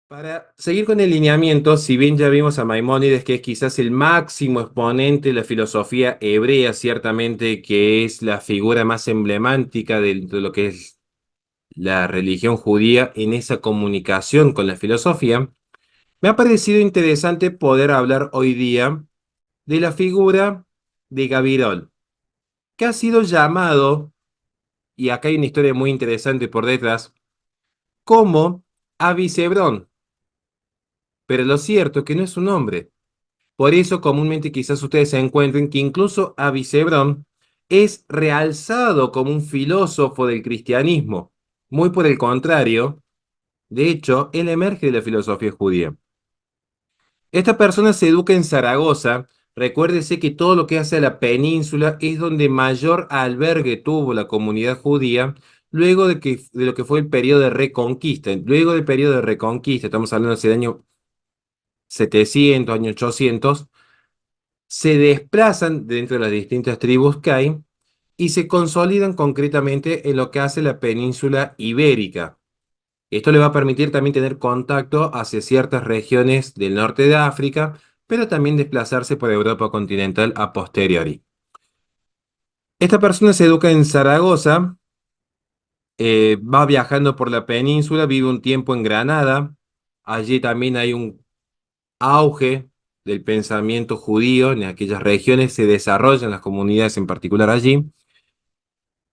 Para seguir con el lineamiento, si bien ya vimos a Maimónides, que es quizás el máximo exponente de la filosofía hebrea, ciertamente que es la figura más emblemática de lo que es la religión judía en esa comunicación con la filosofía, me ha parecido interesante poder hablar hoy día de la figura de Gabirol, que ha sido llamado, y acá hay una historia muy interesante por detrás, como Avicebrón, pero lo cierto es que no es su nombre. Por eso comúnmente quizás ustedes se encuentren que incluso Avicebrón es realzado como un filósofo del cristianismo. Muy por el contrario, de hecho, él emerge de la filosofía judía. Esta persona se educa en Zaragoza. Recuérdese que todo lo que hace a la península es donde mayor albergue tuvo la comunidad judía luego de lo que fue el periodo de Reconquista. Luego del periodo de Reconquista, estamos hablando hacia el año 700, año 800, se desplazan dentro de las distintas tribus que hay y se consolidan concretamente en lo que hace la península ibérica. Esto le va a permitir también tener contacto hacia ciertas regiones del norte de África, pero también desplazarse por Europa continental a posteriori. Esta persona se educa en Zaragoza, va viajando por la península, vive un tiempo en Granada. Allí también hay un auge del pensamiento judío en aquellas regiones, se desarrollan las comunidades en particular allí.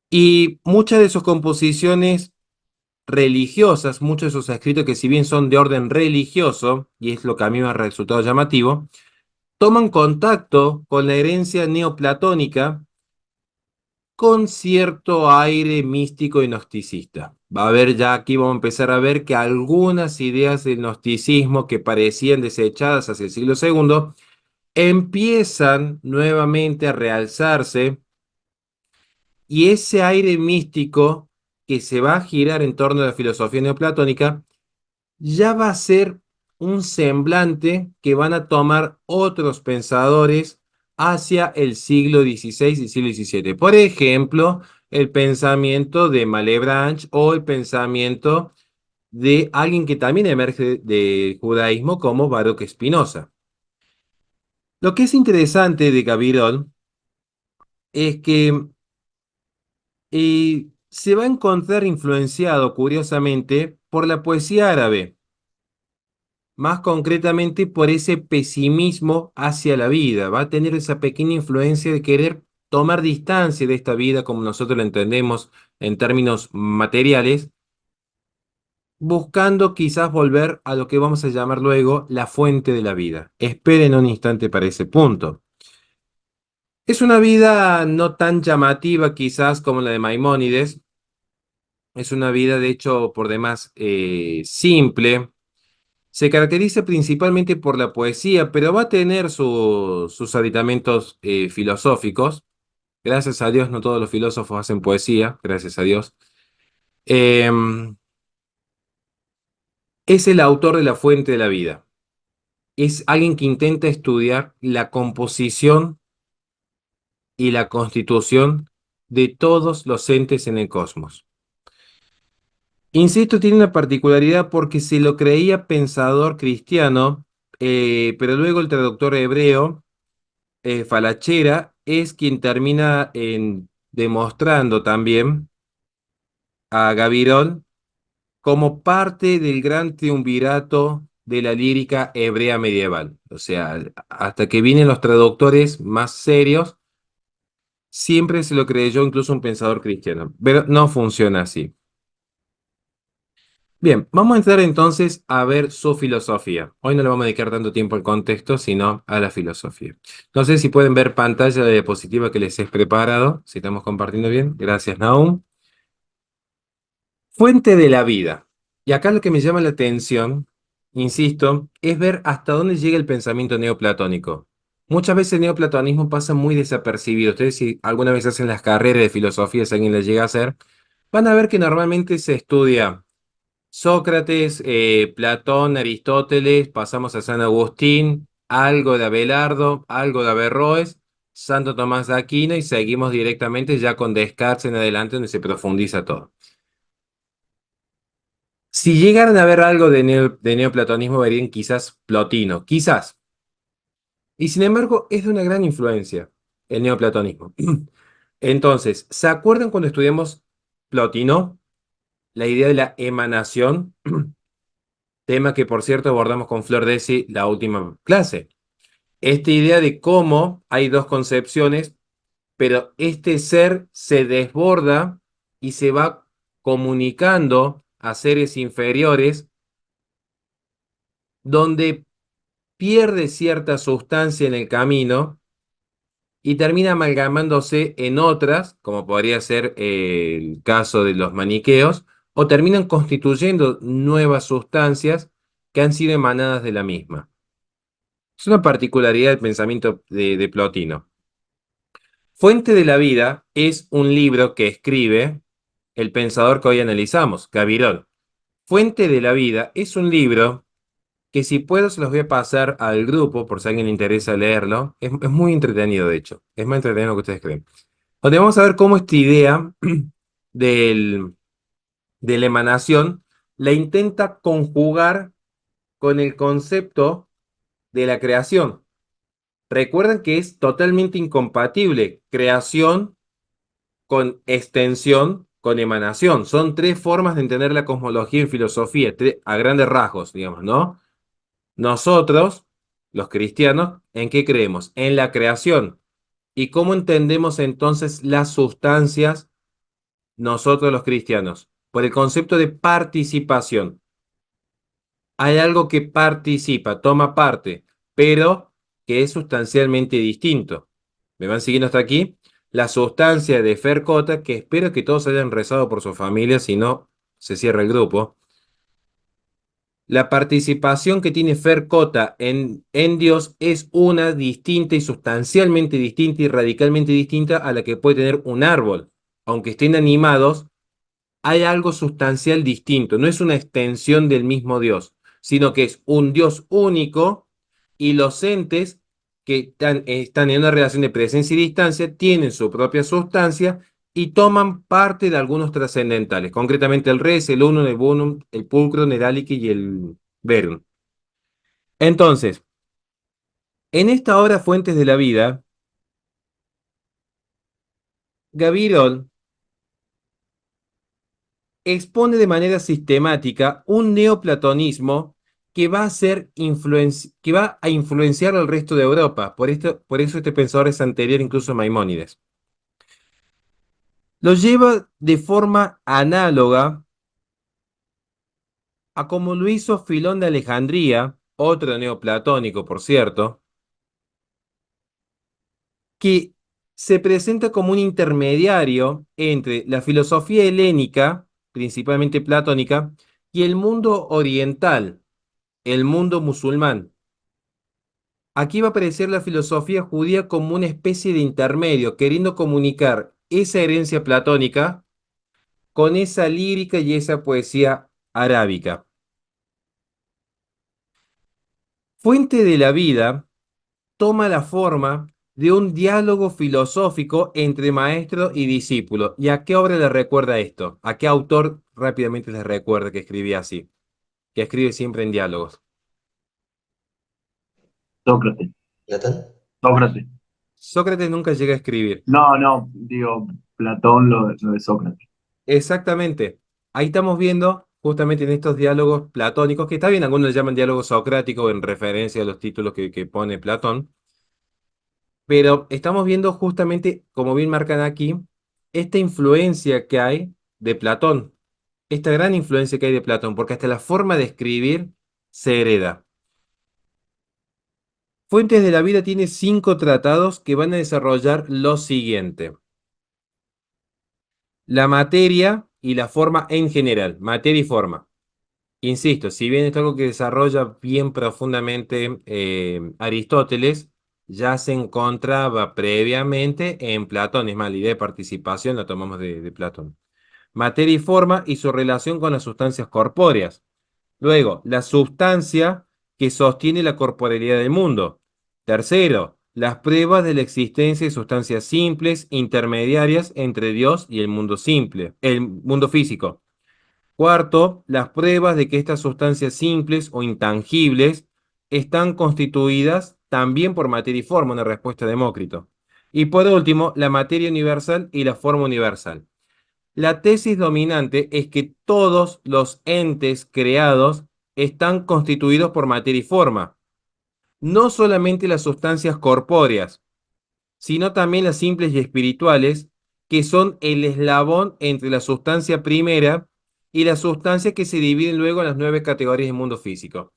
Y muchas de sus composiciones religiosas, muchos de sus escritos que si bien son de orden religioso, y es lo que a mí me ha resultado llamativo, toman contacto con la herencia neoplatónica con cierto aire místico y gnosticista. Va a ver, ya aquí vamos a empezar a ver que algunas ideas del gnosticismo que parecían desechadas hacia el siglo segundo empiezan nuevamente a realzarse, y ese aire místico que se va a girar en torno a la filosofía neoplatónica ya va a ser un semblante que van a tomar otros pensadores hacia el siglo XVI y siglo XVII. Por ejemplo, el pensamiento de Malebranche o el pensamiento de alguien que también emerge del judaísmo como Baruch Spinoza. Lo que es interesante de Gabirol es que se va a encontrar influenciado, curiosamente, por la poesía árabe, más concretamente por ese pesimismo hacia la vida. Va a tener esa pequeña influencia de querer tomar distancia de esta vida como nosotros la entendemos en términos materiales, buscando quizás volver a lo que vamos a llamar luego la fuente de la vida. Esperen un instante para ese punto. Es una vida no tan llamativa quizás como la de Maimónides. Es una vida, de hecho, por demás simple. Se caracteriza principalmente por la poesía, pero va a tener sus aditamentos filosóficos. Gracias a Dios, no todos los filósofos hacen poesía, gracias a Dios. Em, es el autor de La Fuente de la Vida. Es alguien que intenta estudiar la composición y la constitución de todos los entes en el cosmos. Insisto, tiene una particularidad porque se lo creía pensador cristiano, pero luego el traductor hebreo Falachera es quien termina demostrando también a Gavirol como parte del gran triunvirato de la lírica hebrea medieval. O sea, hasta que vienen los traductores más serios, siempre se lo creyó incluso un pensador cristiano, pero no funciona así. Bien, vamos a entrar entonces a ver su filosofía. Hoy no le vamos a dedicar tanto tiempo al contexto, sino a la filosofía. No sé si pueden ver pantalla de diapositiva que les he preparado, si estamos compartiendo bien. Gracias, Naum. Fuente de la vida. Y acá lo que me llama la atención, insisto, es ver hasta dónde llega el pensamiento neoplatónico. Muchas veces el neoplatonismo pasa muy desapercibido. Ustedes si alguna vez hacen las carreras de filosofía, si alguien les llega a hacer, van a ver que normalmente se estudia Sócrates, Platón, Aristóteles, pasamos a San Agustín, algo de Abelardo, algo de Averroes, Santo Tomás de Aquino y seguimos directamente ya con Descartes en adelante donde se profundiza todo. Si llegaran a ver algo de neoplatonismo, verían quizás Plotino, quizás. Y sin embargo, es de una gran influencia el neoplatonismo. Entonces, ¿se acuerdan cuando estudiamos Plotino? La idea de la emanación, tema que por cierto abordamos con Flor Desi la última clase. Esta idea de cómo hay dos concepciones, pero este ser se desborda y se va comunicando a seres inferiores, donde pierde cierta sustancia en el camino y termina amalgamándose en otras, como podría ser el caso de los maniqueos, o terminan constituyendo nuevas sustancias que han sido emanadas de la misma. Es una particularidad del pensamiento de Plotino. Fuente de la vida es un libro que escribe el pensador que hoy analizamos, Gabirol. Fuente de la vida es un libro que si puedo se los voy a pasar al grupo por si a alguien le interesa leerlo. Es muy entretenido, de hecho. Es más entretenido de lo que ustedes creen. Donde vamos a ver cómo esta idea del, de la emanación la intenta conjugar con el concepto de la creación. Recuerden que es totalmente incompatible creación con extensión, con emanación. Son tres formas de entender la cosmología en filosofía, a grandes rasgos, digamos, ¿no? Nosotros, los cristianos, ¿en qué creemos? En la creación. ¿Y cómo entendemos entonces las sustancias nosotros los cristianos? Por el concepto de participación. Hay algo que participa, toma parte, pero que es sustancialmente distinto. ¿Me van siguiendo hasta aquí? La sustancia de Fercota, que espero que todos hayan rezado por su familia, si no, se cierra el grupo. La participación que tiene Fercota en Dios es una distinta y sustancialmente distinta y radicalmente distinta a la que puede tener un árbol. Aunque estén animados, hay algo sustancial distinto. No es una extensión del mismo Dios, sino que es un Dios único y los entes que están en una relación de presencia y distancia tienen su propia sustancia y toman parte de algunos trascendentales, concretamente el res, el unum, el bonum, el pulcro, el alique y el verum. Entonces, en esta obra Fuentes de la Vida, Gavirol expone de manera sistemática un neoplatonismo que va a que va a influenciar al resto de Europa. Por eso este pensador es anterior incluso a Maimónides. Lo lleva de forma análoga a como lo hizo Filón de Alejandría, otro neoplatónico, por cierto, que se presenta como un intermediario entre la filosofía helénica, principalmente platónica, y el mundo oriental, el mundo musulmán. Aquí va a aparecer la filosofía judía como una especie de intermedio, queriendo comunicar esa herencia platónica con esa lírica y esa poesía arábica. Fuente de la vida toma la forma de un diálogo filosófico entre maestro y discípulo. ¿Y a qué obra le recuerda esto? ¿A qué autor rápidamente les recuerda que escribía así? Que escribe siempre en diálogos. Sócrates. ¿Platón? Sócrates. Sócrates nunca llega a escribir. No, no, digo, Platón lo de Sócrates. Exactamente. Ahí estamos viendo justamente en estos diálogos platónicos, que está bien, algunos le llaman diálogos socráticos en referencia a los títulos que pone Platón, pero estamos viendo justamente, como bien marcan aquí, esta influencia que hay de Platón, esta gran influencia que hay de Platón, porque hasta la forma de escribir se hereda. Fuentes de la Vida tiene 5 tratados que van a desarrollar lo siguiente: la materia y la forma en general, materia y forma. Insisto, si bien es algo que desarrolla bien profundamente Aristóteles, ya se encontraba previamente en Platón. Es más, la idea de participación la tomamos de Platón. Materia y forma y su relación con las sustancias corpóreas. Luego, la sustancia que sostiene la corporeidad del mundo. Tercero, las pruebas de la existencia de sustancias simples, intermediarias entre Dios y el mundo simple, el mundo físico. Cuarto, las pruebas de que estas sustancias simples o intangibles están constituidas también por materia y forma, una respuesta de Demócrito. Y por último, la materia universal y la forma universal. La tesis dominante es que todos los entes creados están constituidos por materia y forma, no solamente las sustancias corpóreas, sino también las simples y espirituales, que son el eslabón entre la sustancia primera y la sustancia que se dividen luego en las nueve categorías del mundo físico.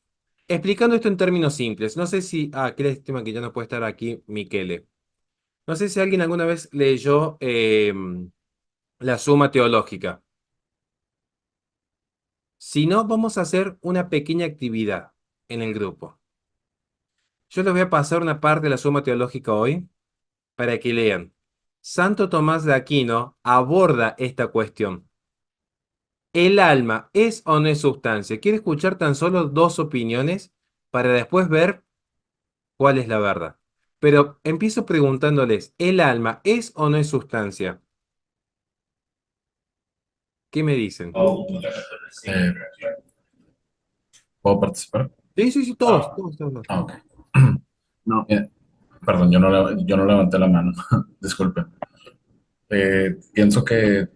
Explicando esto en términos simples, no sé si, qué lástima que ya no puede estar aquí Michele. No sé si alguien alguna vez leyó la Suma Teológica. Si no, vamos a hacer una pequeña actividad en el grupo. Yo les voy a pasar una parte de la Suma Teológica hoy para que lean. Santo Tomás de Aquino aborda esta cuestión. ¿El alma es o no es sustancia? Quiero escuchar tan solo dos opiniones para después ver cuál es la verdad. Pero empiezo preguntándoles, ¿el alma es o no es sustancia? ¿Qué me dicen? Eh, ¿Puedo participar? Sí, sí, sí, todos, todos, todos. Ok. No, Eh, Perdón, yo no levanté la mano. Disculpe. Pienso que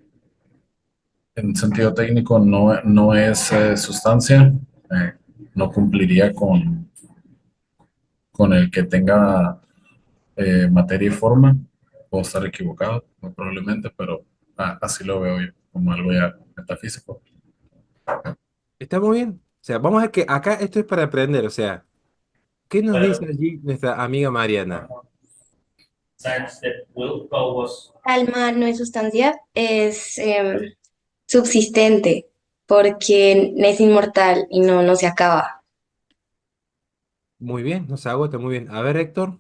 en sentido técnico no es sustancia. Eh, no cumpliría con el que tenga materia y forma. Puedo estar equivocado, muy probablemente, pero así lo veo yo, como algo ya metafísico. Está muy bien. O sea, vamos a ver que acá esto es para aprender. O sea, ¿qué nos dice allí nuestra amiga Mariana? Alma no es sustancia, es subsistente, porque es inmortal y no se acaba. Muy bien, nos agota muy bien. A ver, Héctor.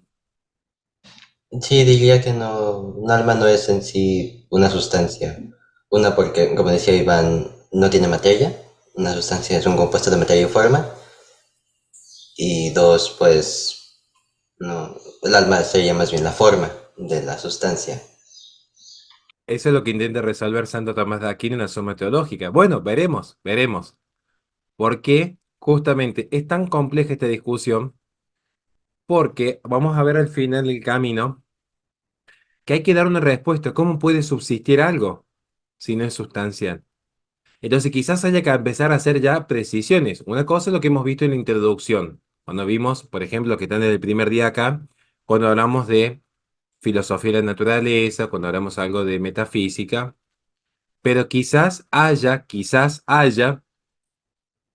Sí, diría que no, un alma no es en sí una sustancia. Una porque, como decía Iván, no tiene materia. Una sustancia es un compuesto de materia y forma. Y dos, pues, no, el alma sería más bien la forma de la sustancia. Eso es lo que intenta resolver Santo Tomás de Aquino en la Suma Teológica. Bueno, veremos, veremos. ¿Por qué justamente es tan compleja esta discusión? Porque vamos a ver al final del camino que hay que dar una respuesta. ¿Cómo puede subsistir algo si no es sustancial? Entonces quizás haya que empezar a hacer ya precisiones. Una cosa es lo que hemos visto en la introducción, cuando vimos, por ejemplo, que están desde el primer día acá, cuando hablamos de filosofía de la naturaleza, cuando hablamos algo de metafísica, pero quizás haya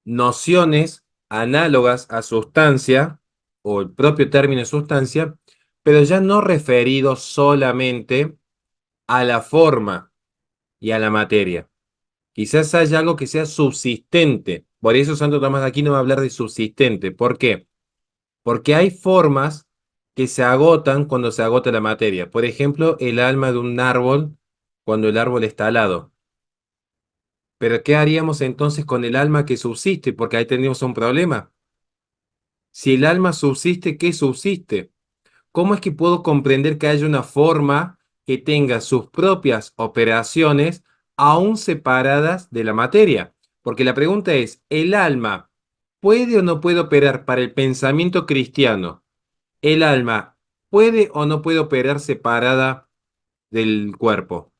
nociones análogas a sustancia, o el propio término sustancia, pero ya no referido solamente a la forma y a la materia. Quizás haya algo que sea subsistente. Por eso Santo Tomás de Aquino va a hablar de subsistente. ¿Por qué? Porque hay formas que se agotan cuando se agota la materia. Por ejemplo, el alma de un árbol cuando el árbol está alado. Pero ¿qué haríamos entonces con el alma que subsiste? Porque ahí tendríamos un problema. Si el alma subsiste, ¿qué subsiste? ¿Cómo es que puedo comprender que haya una forma que tenga sus propias operaciones aún separadas de la materia? Porque la pregunta es, ¿el alma puede o no puede operar para el pensamiento cristiano? ¿El alma puede o no puede operar separada del cuerpo?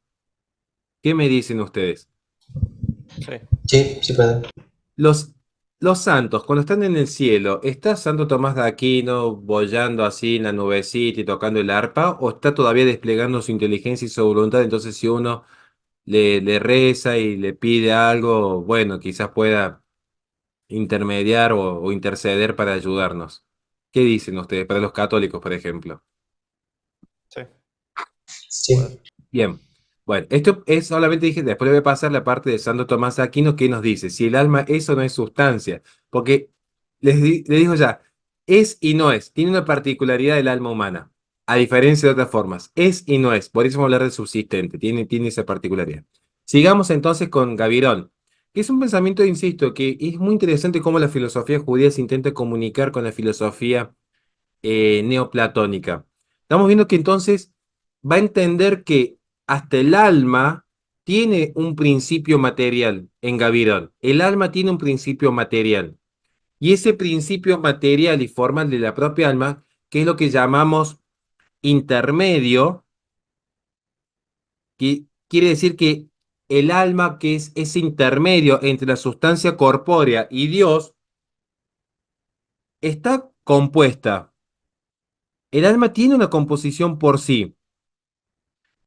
¿Qué me dicen ustedes? Sí. Sí, sí puede. Los, los santos, cuando están en el cielo, ¿está Santo Tomás de Aquino boyando así en la nubecita y tocando el arpa? ¿O está todavía desplegando su inteligencia y su voluntad? Entonces, si uno le reza y le pide algo, bueno, quizás pueda intermediar o interceder para ayudarnos. ¿Qué dicen ustedes para los católicos, por ejemplo? Sí, puede Sí. ser. Bien, bueno, esto es solamente dije, después le voy a pasar la parte de Santo Tomás de Aquino que nos dice si el alma es o no es sustancia, porque les digo ya, es y no es, tiene una particularidad del alma humana, a diferencia de otras formas, es y no es, por eso vamos a hablar de subsistente, tiene esa particularidad. Sigamos entonces con Gavirón, que es un pensamiento, insisto, que es muy interesante cómo la filosofía judía se intenta comunicar con la filosofía neoplatónica. Estamos viendo que entonces va a entender que hasta el alma tiene un principio material en Gavirol. El alma tiene un principio material. Y ese principio material y formal de la propia alma, que es lo que llamamos intermedio, que quiere decir que el alma, que es ese intermedio entre la sustancia corpórea y Dios, está compuesta. El alma tiene una composición por sí.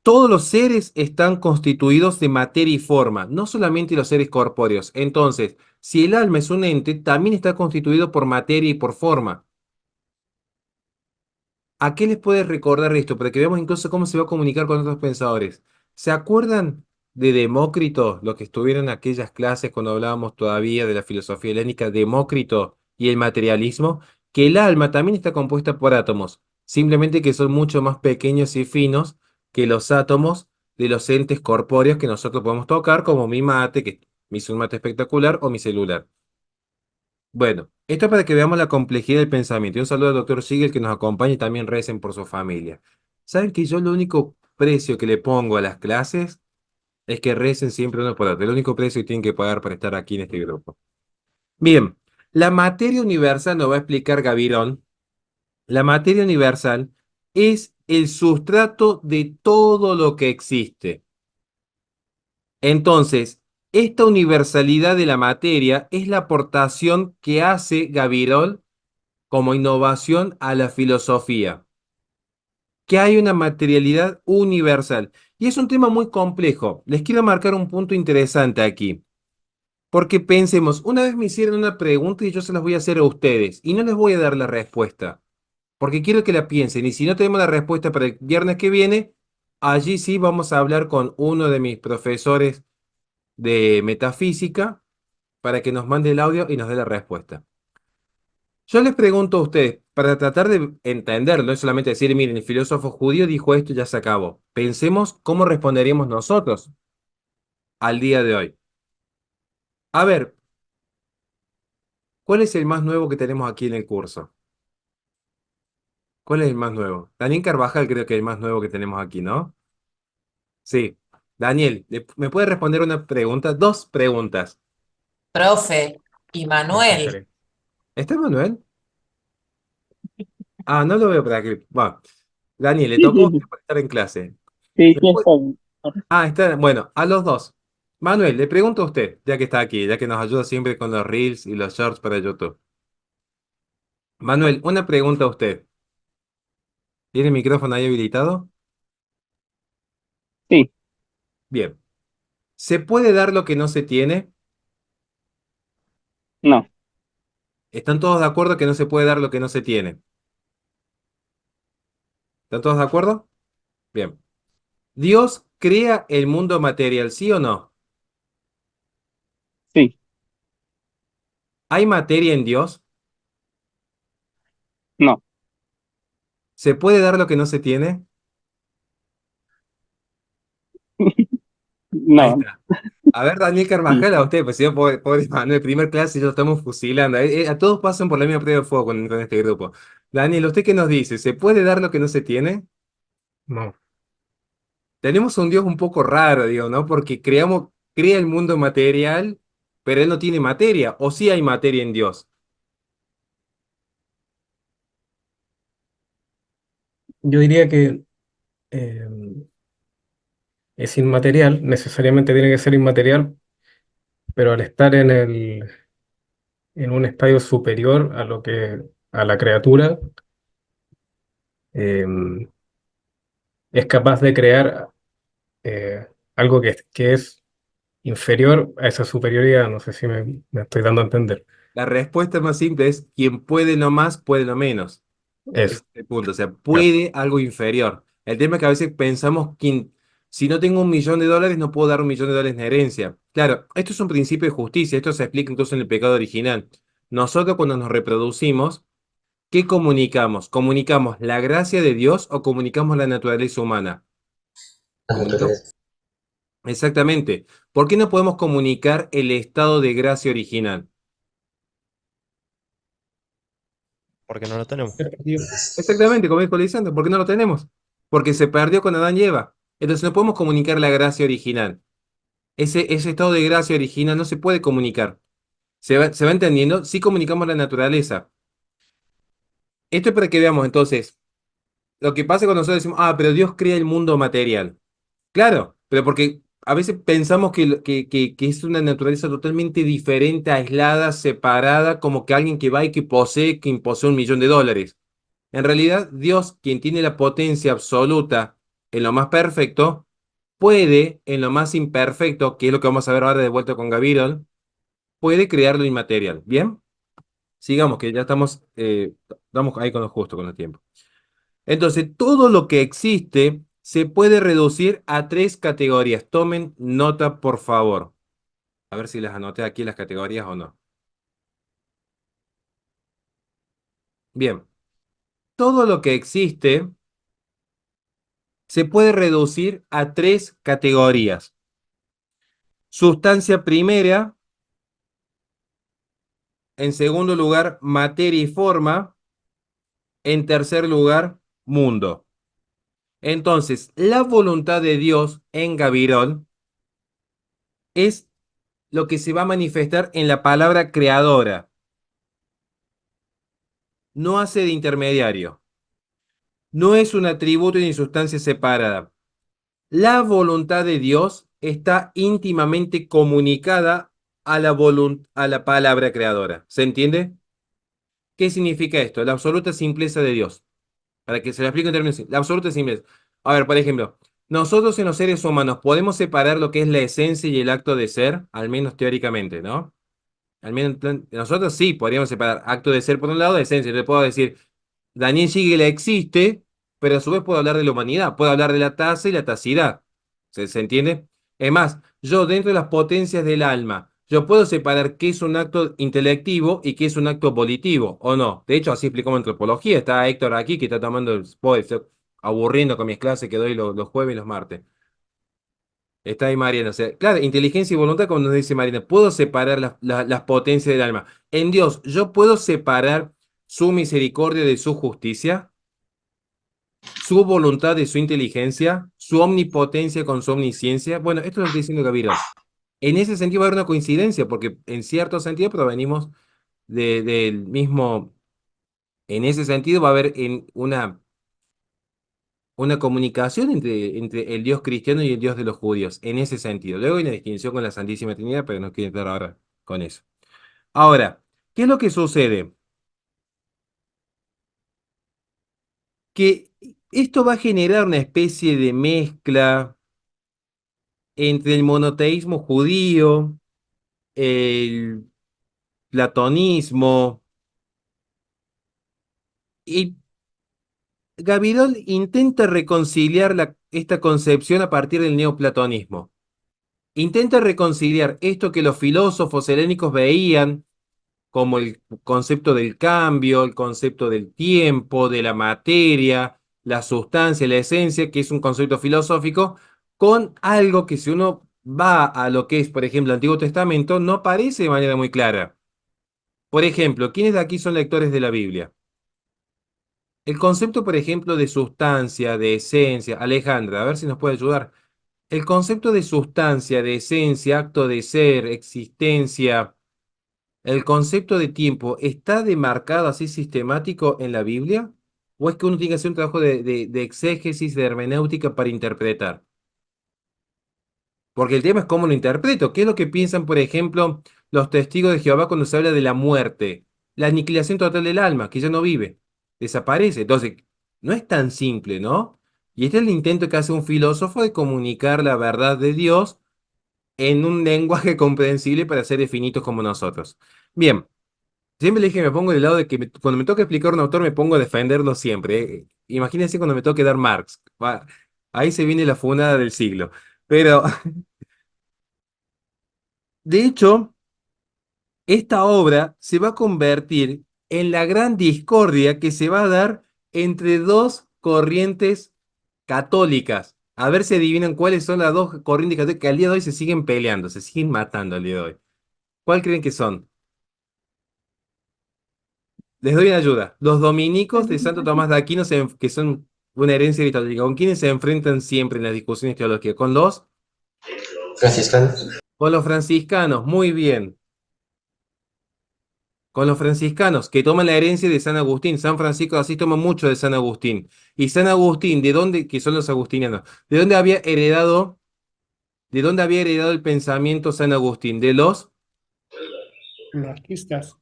Todos los seres están constituidos de materia y forma, no solamente los seres corpóreos. Entonces, si el alma es un ente, también está constituido por materia y por forma. ¿A qué les puede recordar esto? Para que veamos incluso cómo se va a comunicar con otros pensadores. ¿Se acuerdan de Demócrito, los que estuvieron en aquellas clases cuando hablábamos todavía de la filosofía helénica, Demócrito y el materialismo? Que el alma también está compuesta por átomos, simplemente que son mucho más pequeños y finos que los átomos de los entes corpóreos que nosotros podemos tocar, como mi mate, que me hizo un mate espectacular, o mi celular. Bueno, esto es para que veamos la complejidad del pensamiento. Y un saludo al doctor Siegel que nos acompaña y también recen por su familia. ¿Saben que yo lo único precio que le pongo a las clases es que recen siempre uno por otro? El único precio que tienen que pagar para estar aquí en este grupo. Bien, la materia universal nos va a explicar Gavirón. La materia universal es el sustrato de todo lo que existe. Entonces, esta universalidad de la materia es la aportación que hace Gavirol como innovación a la filosofía, que hay una materialidad universal. Y es un tema muy complejo. Les quiero marcar un punto interesante aquí, porque pensemos, una vez me hicieron una pregunta y yo se las voy a hacer a ustedes, y no les voy a dar la respuesta, porque quiero que la piensen, y si no tenemos la respuesta para el viernes que viene, allí sí vamos a hablar con uno de mis profesores de metafísica para que nos mande el audio y nos dé la respuesta. Yo les pregunto a ustedes, para tratar de entenderlo, no es solamente decir, miren, el filósofo judío dijo esto y ya se acabó. Pensemos cómo responderíamos nosotros al día de hoy. A ver, ¿cuál es el más nuevo que tenemos aquí en el curso? ¿Cuál es el más nuevo? Daniel Carvajal creo que es el más nuevo que tenemos aquí, ¿no? Sí. Daniel, ¿me puede responder una pregunta? Dos preguntas. Profe, ¿y Manuel? ¿Está Manuel? Ah, no lo veo por aquí. Bueno, Daniel, le Sí, tocó a sí, usted sí, por estar en clase. sí, ¿Me sí puede- está bien. Ah, está, bueno, a los dos. Manuel, le pregunto a usted, ya que está aquí, ya que nos ayuda siempre con los reels y los shorts para YouTube. Manuel, una pregunta a usted. ¿Tiene el micrófono ahí habilitado? Sí, Bien. ¿Se puede dar lo que no se tiene? no, ¿Están todos de acuerdo que no se puede dar lo que no se tiene? ¿Están todos de acuerdo? Bien. ¿Dios crea el mundo material, sí o no? sí, ¿Hay materia en Dios? no, ¿Se puede dar lo que no se tiene? Ahí no, está. A ver, Daniel sí. Carvajal, a usted, pues si yo, pobre Manuel, primer clase, ya lo estamos fusilando. A todos pasan por la misma prueba de fuego con este grupo. Daniel, ¿usted qué nos dice? ¿Se puede dar lo que no se tiene? No. Tenemos un Dios un poco raro, digo, ¿no? Porque crea el mundo material, pero él no tiene materia, o sí hay materia en Dios. Yo diría que eh, es inmaterial, necesariamente tiene que ser inmaterial, pero al estar en un estadio superior a a la criatura, eh, es capaz de crear algo que es inferior a esa superioridad. No sé si me estoy dando a entender. La respuesta más simple es, quien puede no más, puede no menos. Ese Eso, es el punto, o sea, claro. puede algo inferior. El tema es que a veces pensamos que si no tengo $1.000.000, no puedo dar $1.000.000 en herencia. Claro, esto es un principio de justicia, esto se explica incluso en el pecado original. Nosotros cuando nos reproducimos, ¿qué comunicamos? ¿Comunicamos la gracia de Dios o comunicamos la naturaleza humana? La ¿Comunicamos? naturaleza. Exactamente. ¿Por qué no podemos comunicar el estado de gracia original? Porque no lo tenemos. Exactamente, como dijo Lisandro, ¿por qué no lo tenemos? Porque se perdió con Adán y Eva. Entonces no podemos comunicar la gracia original. Ese estado de gracia original no se puede comunicar. Se va entendiendo? Sí comunicamos la naturaleza. Esto es para que veamos entonces lo que pasa cuando nosotros decimos, ah, pero Dios crea el mundo material. Claro, pero porque a veces pensamos que es una naturaleza totalmente diferente, aislada, separada, como que alguien que va y que posee $1.000.000. En realidad, Dios, quien tiene la potencia absoluta en lo más perfecto, puede, en lo más imperfecto, que es lo que vamos a ver ahora de vuelta con Gavirol, puede crear lo inmaterial. ¿Bien? Sigamos, que ya estamos ahí con lo justo, con el tiempo. Entonces, todo lo que existe se puede reducir a tres categorías. Tomen nota, por favor. A ver si las anoté aquí las categorías o no. Bien, todo lo que existe se puede reducir a tres categorías. Sustancia primera, en segundo lugar, materia y forma, en tercer lugar, mundo. Entonces, la voluntad de Dios en Gavirol es lo que se va a manifestar en la palabra creadora. No hace de intermediario. No es un atributo ni sustancia separada. La voluntad de Dios está íntimamente comunicada a la palabra creadora. ¿Se entiende? ¿Qué significa esto? La absoluta simpleza de Dios. Para que se lo explique en términos simples. La absoluta simpleza. A ver, por ejemplo, nosotros en los seres humanos podemos separar lo que es la esencia y el acto de ser, al menos teóricamente, ¿no? Al menos nosotros sí podríamos separar acto de ser por un lado de esencia. Yo le puedo decir, Daniel Siegel existe, pero a su vez puedo hablar de la humanidad, puedo hablar de la taza y la tacidad. ¿Se entiende? Es más, yo dentro de las potencias del alma, yo puedo separar qué es un acto intelectivo y qué es un acto volitivo, ¿o no? De hecho, así explicamos antropología. Está Héctor aquí que está tomando el spoiler, estoy aburriendo con mis clases que doy los jueves y los martes. Está ahí Mariana. O sea, claro, inteligencia y voluntad, como nos dice Mariana, puedo separar las potencias del alma. En Dios, ¿yo puedo separar su misericordia de su justicia? ¿Su voluntad de su inteligencia? ¿Su omnipotencia con su omnisciencia? Bueno, esto es lo que está diciendo Gabriel. En ese sentido va a haber una coincidencia, porque en cierto sentido provenimos del mismo. En ese sentido va a haber una comunicación entre el Dios cristiano y el Dios de los judíos, en ese sentido. Luego hay una distinción con la Santísima Trinidad, pero no quiero entrar ahora con eso. Ahora, ¿qué es lo que sucede? Que esto va a generar una especie de mezcla entre el monoteísmo judío, el platonismo, y Gavirol intenta reconciliar esta concepción a partir del neoplatonismo. Intenta reconciliar esto que los filósofos helénicos veían como el concepto del cambio, el concepto del tiempo, de la materia, la sustancia, la esencia, que es un concepto filosófico, con algo que si uno va a lo que es, por ejemplo, el Antiguo Testamento, no aparece de manera muy clara. Por ejemplo, ¿quiénes de aquí son lectores de la Biblia? El concepto, por ejemplo, de sustancia, de esencia, Alejandra, a ver si nos puede ayudar. El concepto de sustancia, de esencia, acto de ser, existencia, ¿el concepto de tiempo está demarcado así sistemático en la Biblia? ¿O es que uno tiene que hacer un trabajo de exégesis, de hermenéutica para interpretar? Porque el tema es cómo lo interpreto. ¿Qué es lo que piensan, por ejemplo, los testigos de Jehová cuando se habla de la muerte? La aniquilación total del alma, que ya no vive, desaparece. Entonces, no es tan simple, ¿no? Y este es el intento que hace un filósofo de comunicar la verdad de Dios en un lenguaje comprensible para seres finitos como nosotros. Bien. Siempre le dije que me pongo del lado de que cuando me toca explicar a un autor me pongo a defenderlo siempre. Imagínense cuando me toque dar Marx. Ahí se viene la funada del siglo. Pero, de hecho, esta obra se va a convertir en la gran discordia que se va a dar entre dos corrientes católicas. A ver si adivinan cuáles son las dos corrientes católicas que al día de hoy se siguen peleando, se siguen matando al día de hoy. ¿Cuál creen que son? Les doy una ayuda. Los dominicos de Santo Tomás de Aquino, que son una herencia católica, ¿con quiénes se enfrentan siempre en las discusiones teológicas? Con los Franciscanos. Con los franciscanos, muy bien. Con los franciscanos, que toman la herencia de San Agustín. San Francisco de Asís toma mucho de San Agustín. Y San Agustín, ¿de dónde? Que son los agustinianos. ¿De dónde había heredado el pensamiento San Agustín? Anarquistas.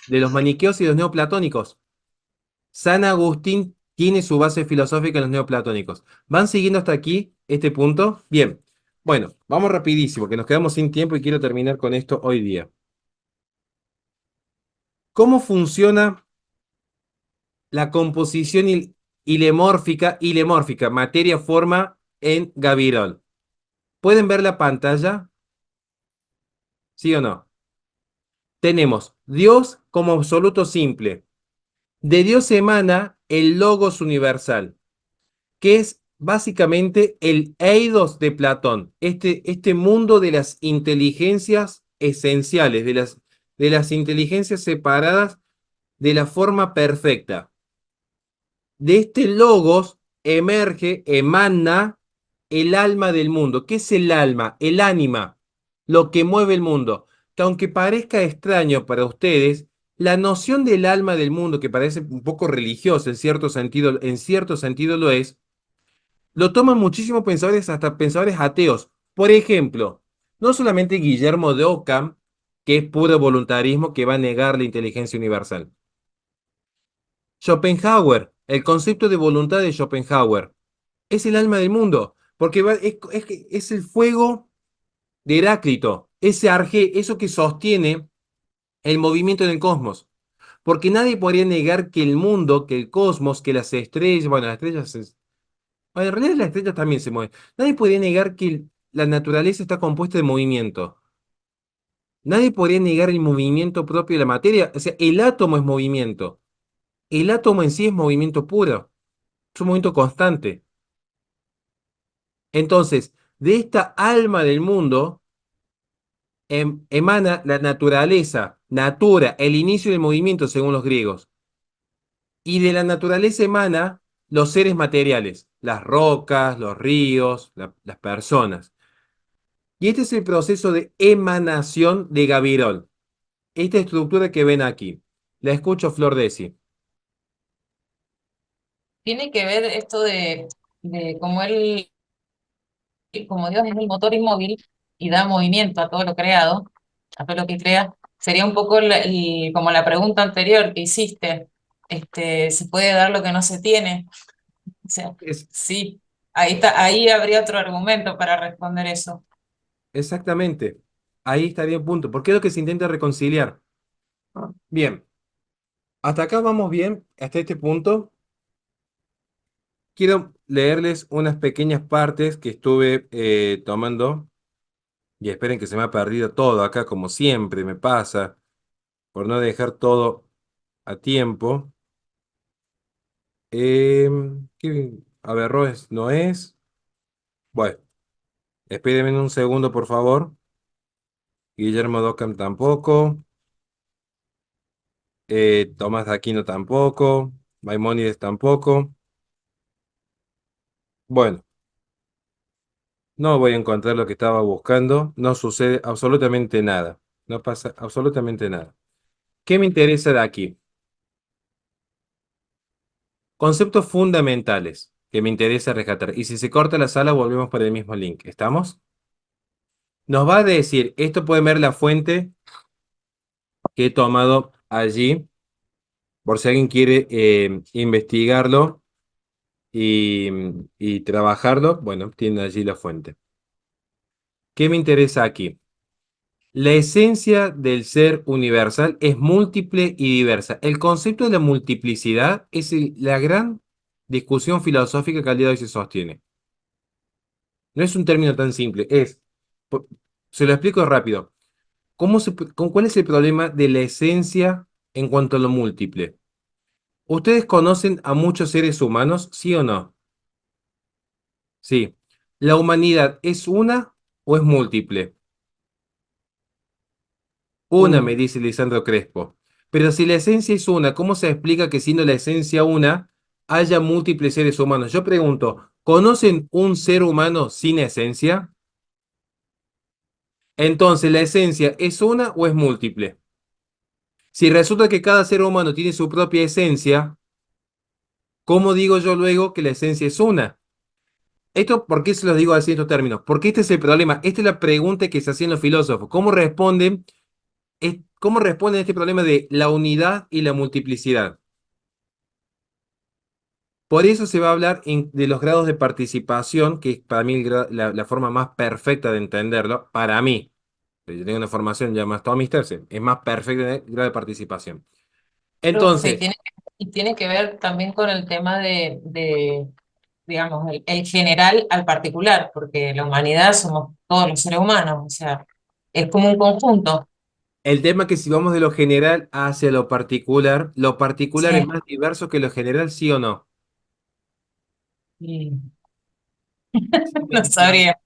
De los maniqueos y los neoplatónicos. San Agustín tiene su base filosófica en los neoplatónicos. ¿Van siguiendo hasta aquí este punto? Bien. Bueno, vamos rapidísimo, que nos quedamos sin tiempo y quiero terminar con esto hoy día. ¿Cómo funciona la composición ilemórfica, materia-forma en Gabirol? ¿Pueden ver la pantalla? ¿Sí o no? Tenemos Dios como absoluto simple. De Dios emana el logos universal, que es básicamente el eidos de Platón, este mundo de las inteligencias esenciales, de las inteligencias separadas de la forma perfecta. De este logos emana el alma del mundo. ¿Qué es el alma? El ánima, lo que mueve el mundo. Que aunque parezca extraño para ustedes, la noción del alma del mundo, que parece un poco religiosa en cierto sentido lo es, lo toman muchísimos pensadores, hasta pensadores ateos. Por ejemplo, no solamente Guillermo de Ockham, que es puro voluntarismo, que va a negar la inteligencia universal. Schopenhauer, el concepto de voluntad de Schopenhauer, es el alma del mundo, porque es el fuego de Heráclito, ese arjé, eso que sostiene el movimiento en el cosmos. Porque nadie podría negar que el mundo, que el cosmos, que las estrellas, bueno, las estrellas, bueno, en realidad las estrellas también se mueven. Nadie podría negar que la naturaleza está compuesta de movimiento. Nadie podría negar el movimiento propio de la materia. O sea, el átomo es movimiento. El átomo en sí es movimiento puro. Es un movimiento constante. Entonces, de esta alma del mundo emana la naturaleza, natura, el inicio del movimiento según los griegos. Y de la naturaleza emana los seres materiales, las rocas, los ríos, las personas. Y este es el proceso de emanación de Gabirol. Esta estructura que ven aquí. La escucho, Flor Desi. Tiene que ver esto de cómo él, como Dios es el motor inmóvil y da movimiento a todo lo creado, a todo lo que crea, sería un poco como la pregunta anterior que hiciste, ¿se puede dar lo que no se tiene? O sea, Es, sí, ahí está, ahí habría otro argumento para responder eso. exactamente. Ahí estaría el punto. Porque es lo que se intenta reconciliar. Bien. Hasta acá vamos bien, hasta este punto. Quiero leerles unas pequeñas partes que estuve tomando. Y esperen que se me ha perdido todo acá, como siempre me pasa, por no dejar todo a tiempo. Averroes no es. Bueno, espérenme un segundo, por favor. Guillermo Dockham tampoco. Tomás de Aquino tampoco. Maimónides tampoco. Bueno, no voy a encontrar lo que estaba buscando. No sucede absolutamente nada. No pasa absolutamente nada. ¿Qué me interesa de aquí? Conceptos fundamentales que me interesa rescatar. Y si se corta la sala, volvemos por el mismo link. ¿Estamos? Nos va a decir, esto pueden ver la fuente que he tomado allí, por si alguien quiere investigarlo y, y trabajarlo. Bueno, tiene allí la fuente. ¿Qué me interesa aquí? La esencia del ser universal es múltiple y diversa. El concepto de la multiplicidad es la gran discusión filosófica que al día de hoy se sostiene. No es un término tan simple, po- se lo explico rápido. ¿Cuál es el problema de la esencia en cuanto a lo múltiple? ¿Ustedes conocen a muchos seres humanos, sí o no? Sí. ¿La humanidad es una o es múltiple? Una, Una. me dice Lisandro Crespo. Pero si la esencia es una, ¿cómo se explica que siendo la esencia una, haya múltiples seres humanos? Yo pregunto, ¿conocen un ser humano sin esencia? Entonces, ¿la esencia es una o es múltiple? Si resulta que cada ser humano tiene su propia esencia, ¿cómo digo yo luego que la esencia es una? Esto, ¿por qué se los digo así en estos términos? Porque este es el problema, esta es la pregunta que se hacían los filósofos. ¿Cómo responden a este problema de la unidad y la multiplicidad? Por eso se va a hablar de los grados de participación, que es para mí la forma más perfecta de entenderlo, para mí. Yo tengo una formación ya más Tommy Sterce, es más perfecta el grado de participación. Profe, Entonces, y tiene que ver también con el tema digamos, el general al particular, porque la humanidad somos todos los seres humanos, o sea, es como un conjunto. el tema es que si vamos de lo general hacia lo particular es Sí. más diverso que lo general, ¿sí o no? Y Sí, no sabría.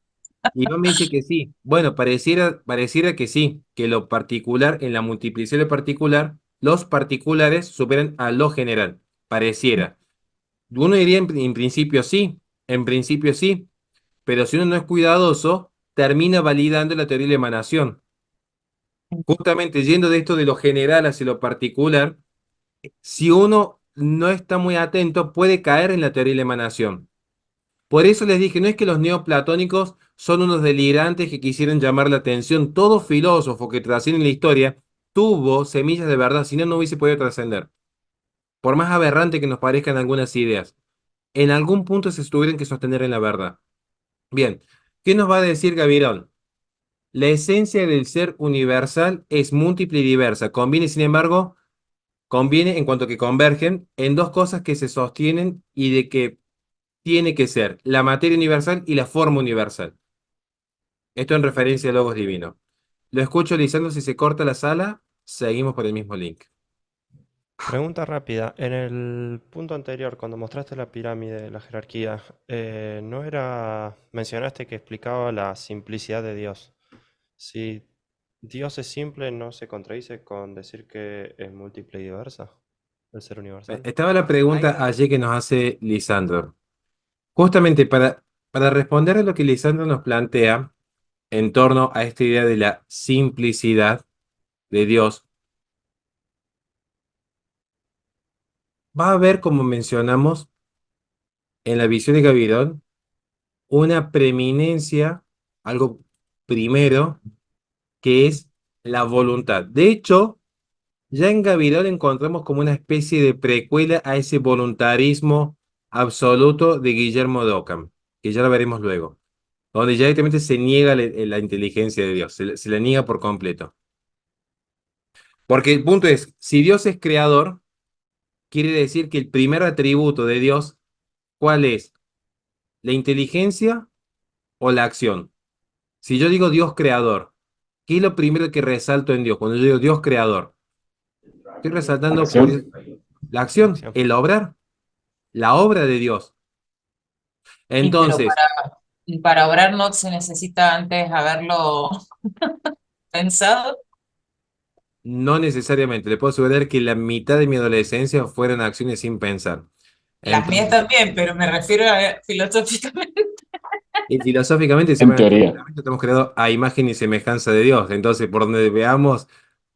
Iván me dice que sí. Bueno, pareciera que sí, que lo particular, en la multiplicidad de particular, los particulares superan a lo general. Pareciera. Uno diría en principio sí, pero si uno no es cuidadoso, termina validando la teoría de la emanación. Justamente yendo de esto de lo general hacia lo particular, si uno no está muy atento, puede caer en la teoría de la emanación. Por eso les dije, no es que los neoplatónicos son unos delirantes que quisieran llamar la atención. Todo filósofo que trasciende en la historia tuvo semillas de verdad, si no, no hubiese podido trascender. Por más aberrante que nos parezcan algunas ideas, en algún punto se tuvieron que sostener en la verdad. Bien, ¿qué nos va a decir Gavirón? La esencia del ser universal es múltiple y diversa. Conviene, sin embargo, conviene en cuanto que convergen en dos cosas que se sostienen y de que tiene que ser la materia universal y la forma universal. Esto en referencia a Logos Divino. Lo escucho, Lisandro, si se corta la sala, seguimos por el mismo link. Pregunta rápida. En el punto anterior, cuando mostraste la pirámide, la jerarquía, ¿no era, mencionaste que explicaba la simplicidad de Dios? Si Dios es simple, ¿no se contradice con decir que es múltiple y diversa, el ser universal? Estaba la pregunta allí que nos hace Lisandro. Justamente para responder a lo que Lisandro nos plantea en torno a esta idea de la simplicidad de Dios, va a haber, como mencionamos en la visión de Gavirón, una preeminencia, algo primero, que es la voluntad. De hecho, ya en Gavirol encontramos como una especie de precuela a ese voluntarismo absoluto de Guillermo de Ockham, que ya lo veremos luego, donde ya directamente se niega la inteligencia de Dios, se la niega por completo. Porque el punto es, si Dios es creador, quiere decir que el primer atributo de Dios, ¿cuál es? ¿La inteligencia o la acción? Si yo digo Dios creador, ¿qué es lo primero que resalto en Dios? Cuando yo digo Dios creador, estoy resaltando la acción, Acción. el obrar, la obra de Dios. Y pero Entonces, para obrar no se necesita antes haberlo pensado. no necesariamente, le puedo asegurar que la mitad de mi adolescencia fueron acciones sin pensar. Las mías Entonces, también, pero me refiero a filosóficamente. y filosóficamente, En teoría. estamos creados a imagen y semejanza de Dios. Entonces, por donde veamos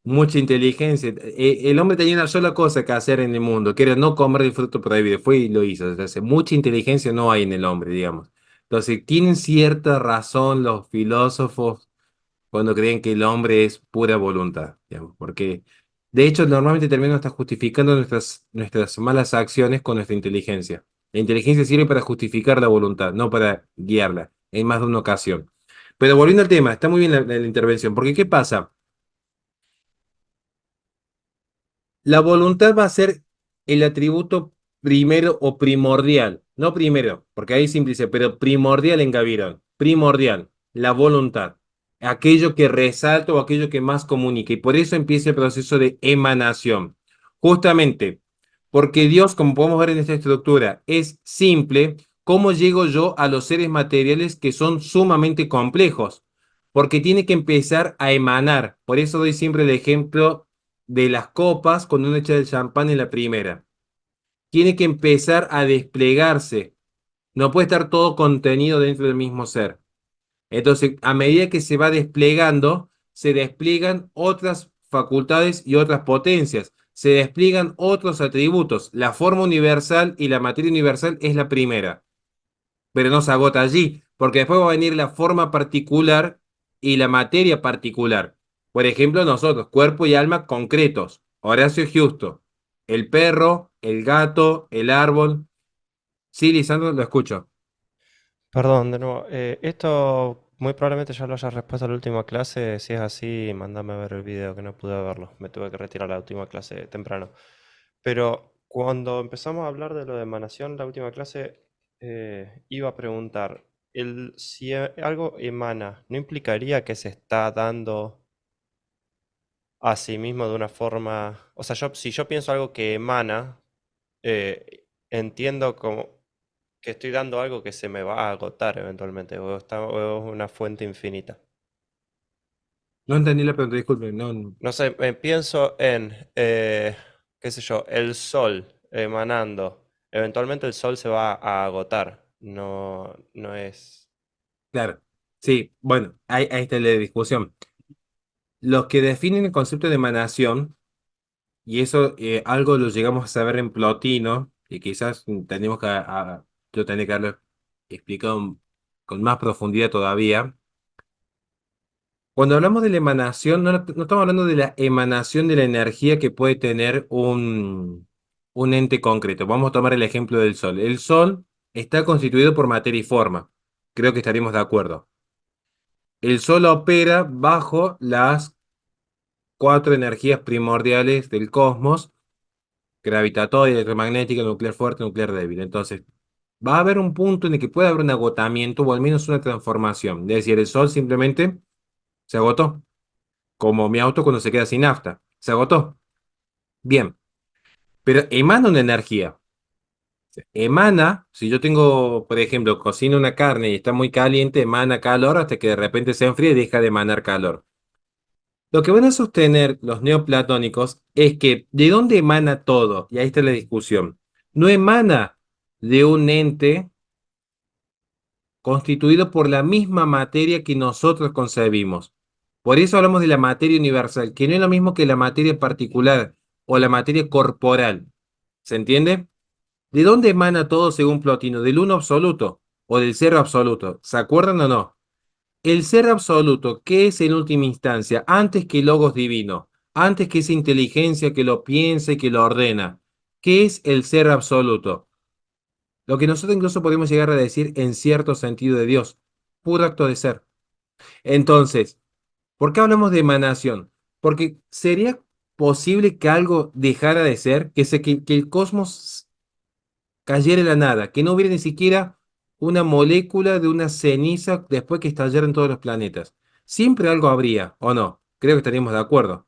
mucha inteligencia, el hombre tenía una sola cosa que hacer en el mundo, que era no comer el fruto prohibido. Fue y lo hizo. Entonces, mucha inteligencia no hay en el hombre, digamos. Entonces, tienen cierta razón los filósofos cuando creen que el hombre es pura voluntad, digamos, porque de hecho normalmente terminamos hasta justificando nuestras malas acciones con nuestra inteligencia. La inteligencia sirve para justificar la voluntad, no para guiarla, en más de una ocasión. Pero volviendo al tema, está muy bien la intervención, porque ¿qué pasa? La voluntad va a ser el atributo primero o primordial, no primero, porque ahí simple dice, pero primordial en Gavirón, primordial, la voluntad, aquello que resalta o aquello que más comunica, y por eso empieza el proceso de emanación. Justamente, porque Dios, como podemos ver en esta estructura, es simple, ¿cómo llego yo a los seres materiales que son sumamente complejos? Porque tiene que empezar a emanar. Por eso doy siempre el ejemplo de las copas cuando uno echa el champán en la primera. Tiene que empezar a desplegarse. No puede estar todo contenido dentro del mismo ser. Entonces, a medida que se va desplegando, se despliegan otras facultades y otras potencias, se despliegan otros atributos. La forma universal y la materia universal es la primera, pero no se agota allí, porque después va a venir la forma particular y la materia particular. Por ejemplo, nosotros, cuerpo y alma concretos. Horacio Justo, el perro, el gato, el árbol. Sí, Lisandro, lo escucho. Perdón, de nuevo. Esto muy probablemente ya lo hayas respuesto a la última clase. Si es así, mándame a ver el video que no pude verlo. Me tuve que retirar la última clase temprano. Pero cuando empezamos a hablar de lo de emanación, la última clase, iba a preguntar, si algo emana, ¿no implicaría que se está dando a sí mismo de una forma? O sea, si yo pienso algo que emana, entiendo como que estoy dando algo que se me va a agotar eventualmente, o es una fuente infinita. No entendí la pregunta, disculpe. No. No sé, pienso en, qué sé yo, el sol emanando. Eventualmente el sol se va a agotar. No, no es. Claro, sí, bueno, ahí está la discusión. Los que definen el concepto de emanación, y eso algo lo llegamos a saber en Plotino, y quizás tenemos que, yo tendría que haberlo explicado con más profundidad todavía. Cuando hablamos de la emanación, no estamos hablando de la emanación de la energía que puede tener un ente concreto. Vamos a tomar el ejemplo del Sol. El Sol está constituido por materia y forma. Creo que estaríamos de acuerdo. El Sol opera bajo las cuatro energías primordiales del cosmos: gravitatoria, electromagnética, nuclear fuerte, nuclear débil. Entonces, va a haber un punto en el que puede haber un agotamiento o al menos una transformación. Es decir, el Sol simplemente se agotó, como mi auto cuando se queda sin nafta. Se agotó. Bien, pero emana una energía. Emana, si yo tengo, por ejemplo, cocino una carne y está muy caliente, emana calor hasta que de repente se enfría y deja de emanar calor. Lo que van a sostener los neoplatónicos es que ¿de dónde emana todo? Y ahí está la discusión. No emana de un ente constituido por la misma materia que nosotros concebimos. Por eso hablamos de la materia universal, que no es lo mismo que la materia particular o la materia corporal. ¿Se entiende? ¿De dónde emana todo según Plotino? ¿Del uno absoluto o del cero absoluto? ¿Se acuerdan o no? El ser absoluto, ¿qué es en última instancia? Antes que el logos divino, antes que esa inteligencia que lo piensa y que lo ordena. ¿Qué es el ser absoluto? Lo que nosotros incluso podemos llegar a decir en cierto sentido de Dios, puro acto de ser. Entonces, ¿por qué hablamos de emanación? Porque sería posible que algo dejara de ser, que el cosmos cayera en la nada, que no hubiera ni siquiera una molécula de una ceniza después que estallaran todos los planetas. Siempre algo habría, ¿o no? Creo que estaríamos de acuerdo.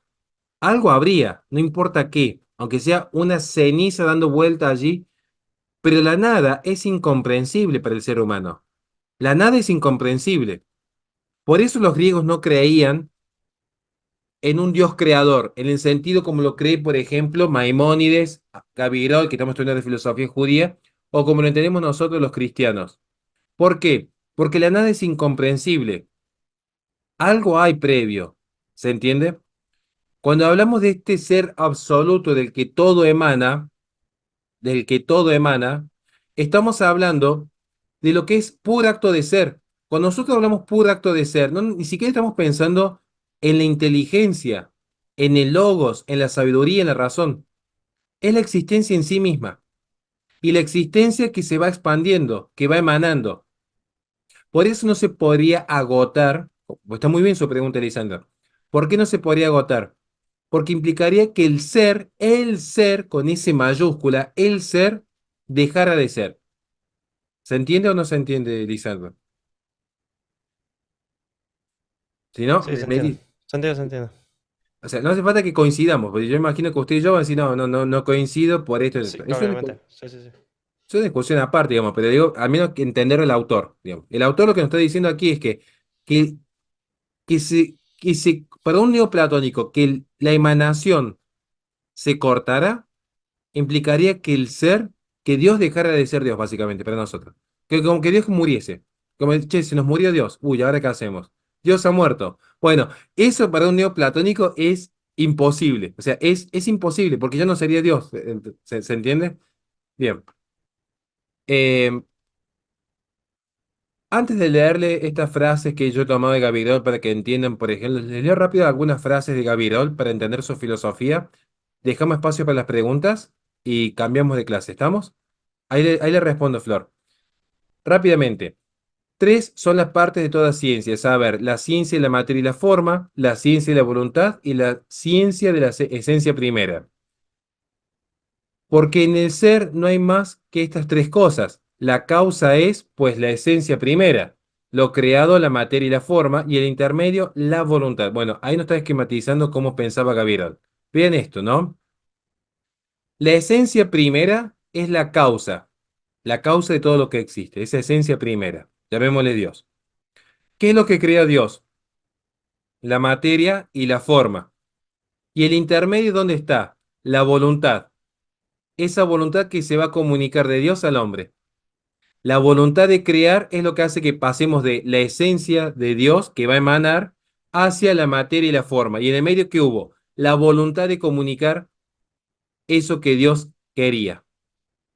Algo habría, no importa qué, aunque sea una ceniza dando vuelta allí, pero la nada es incomprensible para el ser humano. La nada es incomprensible. Por eso los griegos no creían en un Dios creador, en el sentido como lo cree, por ejemplo, Maimónides, Gavirol, que estamos estudiando de filosofía judía, o como lo entendemos nosotros los cristianos. ¿Por qué? Porque la nada es incomprensible. Algo hay previo. ¿Se entiende? Cuando hablamos de este ser absoluto del que todo emana, estamos hablando de lo que es puro acto de ser. Cuando nosotros hablamos puro acto de ser, ni siquiera estamos pensando en la inteligencia, en el logos, en la sabiduría, en la razón. Es la existencia en sí misma. Y la existencia que se va expandiendo, que va emanando. Por eso no se podría agotar. Está muy bien su pregunta, Elisandra. ¿Por qué no se podría agotar? Porque implicaría que el ser, con ese mayúscula, el ser, dejara de ser. ¿Se entiende o no se entiende, Lisandro? Si no, Sí, se entiende. Se entiende, se entiende. o sea, no hace falta que coincidamos, porque yo imagino que usted y yo van a decir, no, no, no, no coincido por esto y Sí, esto. obviamente. Sí, sí, sí. Es una discusión aparte, digamos, pero digo, al menos que entender el autor, digamos. El autor lo que nos está diciendo aquí es que, para un neoplatónico, la emanación se cortara, implicaría que que Dios dejara de ser Dios, básicamente, para nosotros. Que como que Dios muriese. Como, che, se nos murió Dios. Uy, ¿ahora qué hacemos? Dios ha muerto. Bueno, eso para un neoplatónico es imposible. O sea, es imposible, porque yo no sería Dios. ¿Se entiende? Bien. Eh, Antes de leerle estas frases que yo he tomado de Gabirol para que entiendan, por ejemplo, les leo rápido algunas frases de Gabirol para entender su filosofía. Dejamos espacio para las preguntas y cambiamos de clase. ¿Estamos? Ahí le respondo, Flor. Rápidamente. Tres son las partes de toda ciencia, es saber, la ciencia de la materia y la forma, la ciencia de la voluntad y la ciencia de la esencia primera. Porque en el ser no hay más que estas tres cosas. La causa es, pues, la esencia primera, lo creado, la materia y la forma, y el intermedio, la voluntad. Bueno, ahí nos está esquematizando cómo pensaba Gabriel. Vean esto, ¿no? La esencia primera es la causa de todo lo que existe, esa esencia primera. Llamémosle Dios. ¿Qué es lo que crea Dios? La materia y la forma. ¿Y el intermedio dónde está? La voluntad. Esa voluntad que se va a comunicar de Dios al hombre. La voluntad de crear es lo que hace que pasemos de la esencia de Dios que va a emanar hacia la materia y la forma. Y en el medio, ¿qué hubo? La voluntad de comunicar eso que Dios quería,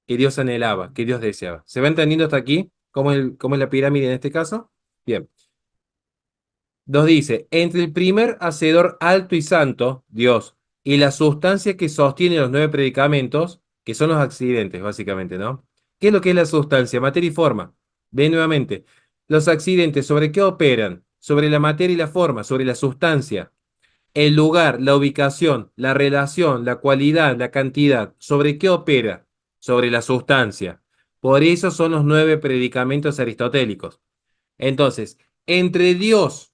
que Dios anhelaba, que Dios deseaba. ¿Se va entendiendo hasta aquí cómo es la pirámide en este caso? Bien. Nos dice, entre el primer hacedor alto y santo, Dios, y la sustancia que sostiene los nueve predicamentos, que son los accidentes, básicamente, ¿no? ¿Qué es lo que es la sustancia? Materia y forma. Ve nuevamente. Los accidentes, ¿sobre qué operan? Sobre la materia y la forma, sobre la sustancia. El lugar, la ubicación, la relación, la cualidad, la cantidad. ¿Sobre qué opera? Sobre la sustancia. Por eso son los nueve predicamentos aristotélicos. Entonces, entre Dios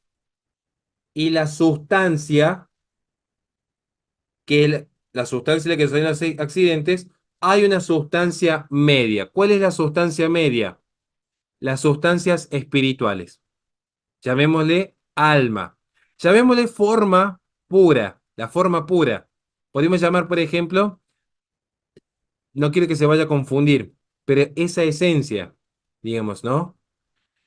y la sustancia, la sustancia en la que son los accidentes, hay una sustancia media. ¿Cuál es la sustancia media? Las sustancias espirituales. Llamémosle alma. Llamémosle forma pura, la forma pura. Podemos llamar, por ejemplo, no quiero que se vaya a confundir, pero esa esencia, digamos, ¿no?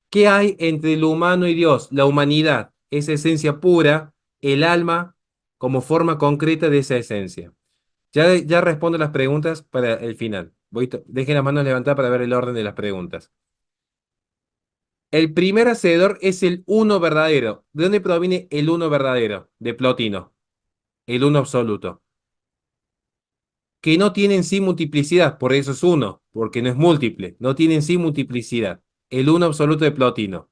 ¿Qué hay entre lo humano y Dios? La humanidad, esa esencia pura, el alma como forma concreta de esa esencia. Ya respondo las preguntas para el final. Dejen las manos levantadas para ver el orden de las preguntas. El primer hacedor es el uno verdadero. ¿De dónde proviene el uno verdadero? De Plotino, el uno absoluto. Que no tiene en sí multiplicidad, por eso es uno, porque no es múltiple, no tiene en sí multiplicidad. El uno absoluto de Plotino.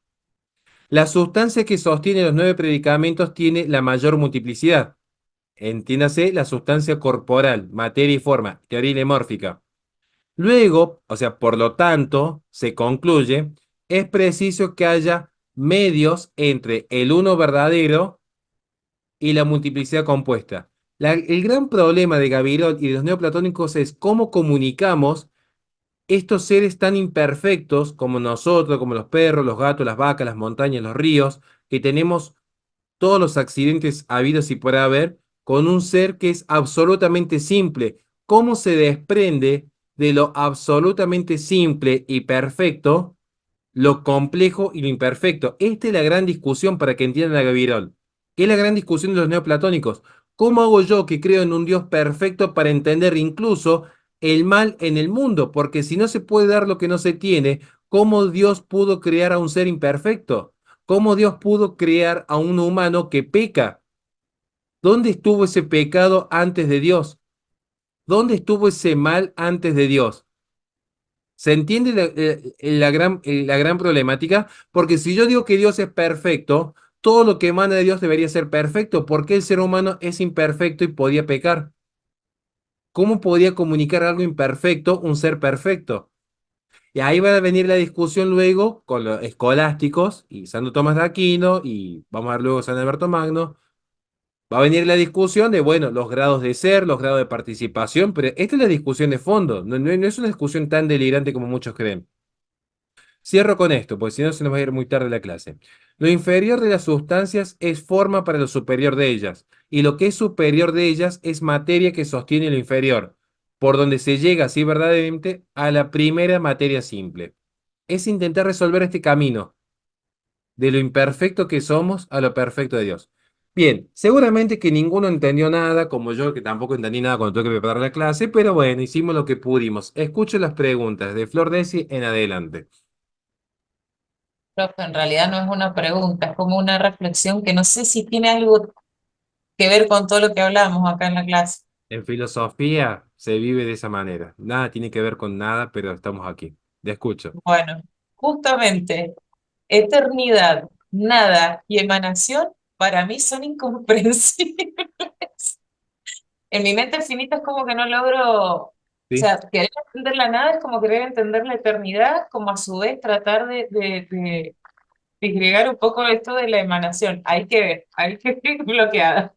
La sustancia que sostiene los nueve predicamentos tiene la mayor multiplicidad. Entiéndase la sustancia corporal, materia y forma, teoría ilemórfica. Luego, o sea, por lo tanto, se concluye, es preciso que haya medios entre el uno verdadero y la multiplicidad compuesta. El gran problema de Gabirol y de los neoplatónicos es cómo comunicamos estos seres tan imperfectos como nosotros, como los perros, los gatos, las vacas, las montañas, los ríos, que tenemos todos los accidentes habidos y por haber, con un ser que es absolutamente simple. ¿Cómo se desprende de lo absolutamente simple y perfecto, lo complejo y lo imperfecto? Esta es la gran discusión para que entiendan a Gabirol. ¿Qué es la gran discusión de los neoplatónicos? ¿Cómo hago yo que creo en un Dios perfecto para entender incluso el mal en el mundo? Porque si no se puede dar lo que no se tiene, ¿cómo Dios pudo crear a un ser imperfecto? ¿Cómo Dios pudo crear a un humano que peca? ¿Dónde estuvo ese pecado antes de Dios? ¿Dónde estuvo ese mal antes de Dios? ¿Se entiende la gran problemática? Porque si yo digo que Dios es perfecto, todo lo que emana de Dios debería ser perfecto. ¿Por qué el ser humano es imperfecto y podía pecar? ¿Cómo podía comunicar algo imperfecto un ser perfecto? Y ahí va a venir la discusión luego con los escolásticos y Santo Tomás de Aquino y vamos a ver luego San Alberto Magno. Va a venir la discusión de, bueno, los grados de ser, los grados de participación, pero esta es la discusión de fondo, no es una discusión tan delirante como muchos creen. Cierro con esto, porque si no se nos va a ir muy tarde la clase. Lo inferior de las sustancias es forma para lo superior de ellas, y lo que es superior de ellas es materia que sostiene lo inferior, por donde se llega así verdaderamente a la primera materia simple. Es intentar resolver este camino, de lo imperfecto que somos a lo perfecto de Dios. Bien, seguramente que ninguno entendió nada, como yo, que tampoco entendí nada cuando tuve que preparar la clase, pero bueno, hicimos lo que pudimos. Escucho las preguntas de Flor Desi en adelante. Profe, en realidad no es una pregunta, es como una reflexión que no sé si tiene algo que ver con todo lo que hablamos acá en la clase. En filosofía se vive de esa manera. Nada tiene que ver con nada, pero estamos aquí. Te escucho. Bueno, justamente, eternidad, nada y emanación para mí son incomprensibles. En mi mente finita es como que no logro, o ¿Sí? sea, querer entender la nada es como querer entender la eternidad, como a su vez tratar de disgregar un poco esto de la emanación. Hay que ver bloqueada.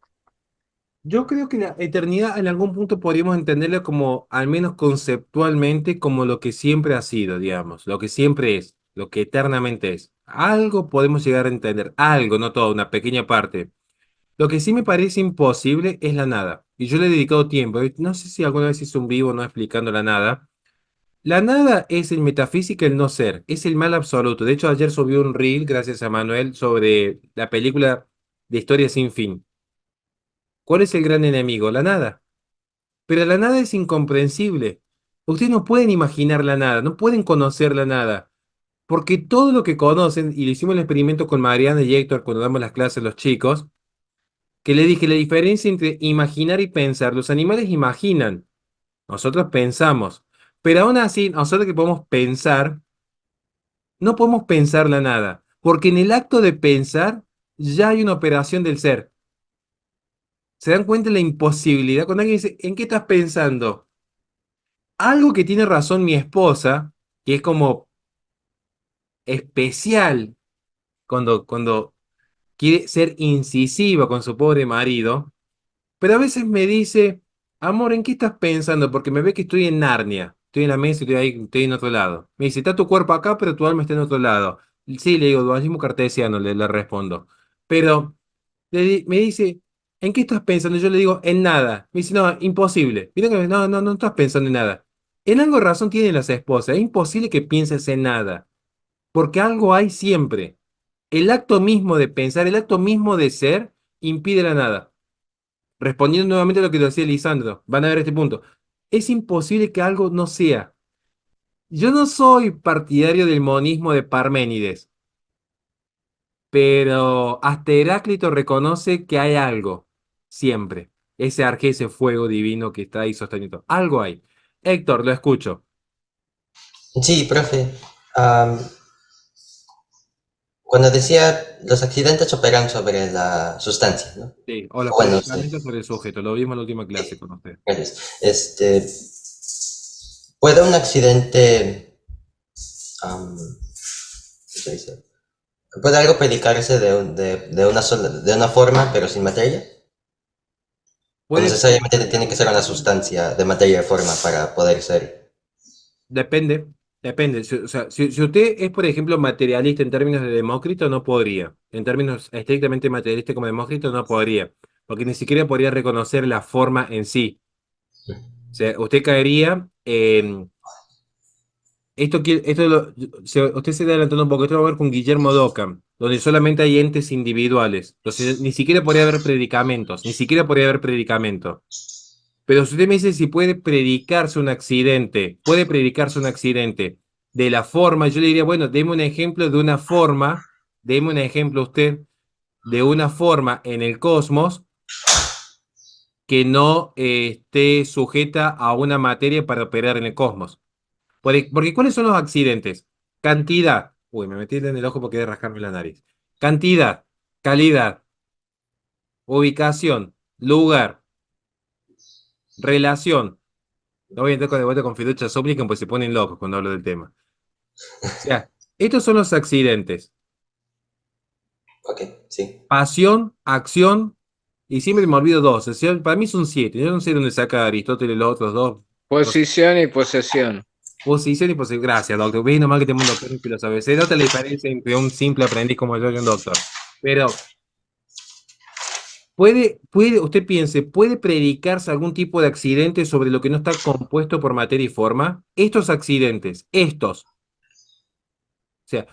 Yo creo que la eternidad en algún punto podríamos entenderla como, al menos conceptualmente, como lo que siempre ha sido, digamos, lo que siempre es, lo que eternamente es. Algo podemos llegar a entender, algo, no todo, una pequeña parte. Lo que sí me parece imposible es la nada. Y yo le he dedicado tiempo. No sé si alguna vez hice un vivo no explicando la nada. La nada es en metafísica el no ser, es el mal absoluto. De hecho, ayer subí un reel, gracias a Manuel, sobre la película de Historia sin fin. ¿Cuál es el gran enemigo? La nada. Pero la nada es incomprensible. Ustedes no pueden imaginar la nada, no pueden conocer la nada, porque todo lo que conocen, y le hicimos el experimento con Mariana y Héctor cuando damos las clases a los chicos, que le dije la diferencia entre imaginar y pensar. Los animales imaginan, nosotros pensamos, pero aún así, nosotros que podemos pensar, no podemos pensar la nada, porque en el acto de pensar ya hay una operación del ser. ¿Se dan cuenta de la imposibilidad? Cuando alguien dice, ¿en qué estás pensando? Algo que tiene razón mi esposa, que es como especial cuando quiere ser incisiva con su pobre marido, pero a veces me dice, amor, ¿en qué estás pensando? Porque me ve que estoy en Narnia, estoy en la mesa y estoy ahí, estoy en otro lado. Me dice, está tu cuerpo acá, pero tu alma está en otro lado. Sí, le digo, dualismo cartesiano, le respondo. Pero me dice, ¿en qué estás pensando? Yo le digo, en nada. Me dice, no, imposible. Mira que no estás pensando en nada. En algo razón tienen las esposas. Es imposible que pienses en nada, porque algo hay siempre. El acto mismo de pensar, el acto mismo de ser, impide la nada. Respondiendo nuevamente a lo que decía Lisandro, van a ver este punto. Es imposible que algo no sea. Yo no soy partidario del monismo de Parménides, pero hasta Heráclito reconoce que hay algo, siempre. Ese arque, ese fuego divino que está ahí sosteniendo. Algo hay. Héctor, lo escucho. Sí, profe. am, Cuando decía los accidentes operan sobre la sustancia, ¿no? Sí, o los Bueno, sí, predicamentos sobre el sujeto. Lo vimos en la última clase con usted. gracias. ¿Puede un accidente, ¿qué se dice? ¿Puede algo predicarse de una sola, de una forma, pero sin materia? ¿O Puede, necesariamente tiene que ser una sustancia de materia y forma para poder ser? depende, depende. O sea, si usted es, por ejemplo, materialista en términos de Demócrito, no podría. En términos estrictamente materialistas como Demócrito, no podría. Porque ni siquiera podría reconocer la forma en sí. O sea, usted caería en... usted se está adelantando un poco. Esto lo va a ver con Guillermo Dockham, donde solamente hay entes individuales. Entonces, ni siquiera podría haber predicamentos. Ni siquiera podría haber predicamento. Pero si usted me dice si puede predicarse un accidente de la forma, yo le diría, bueno, deme un ejemplo de una forma, deme un ejemplo usted de una forma en el cosmos que no esté sujeta a una materia para operar en el cosmos. Porque ¿cuáles son los accidentes? Cantidad. Uy, me metí en el ojo porque quería rascarme la nariz. Cantidad, calidad, ubicación, lugar, relación. No voy a entrar con de vuelta con fiducia súplica, pues se ponen locos cuando hablo del tema. O sea, estos son los accidentes. Ok, sí. Pasión, acción, y siempre me olvido dos. O sea, para mí son siete. Yo no sé dónde saca Aristóteles los otros dos. Posición y posesión. Posición y posición. Gracias, doctor. Veis nomás que tengo un doctor en filosofía. Se nota la diferencia entre un simple aprendiz como yo y un doctor. Pero, usted piense, ¿puede predicarse algún tipo de accidente sobre lo que no está compuesto por materia y forma? Estos accidentes, estos. O sea,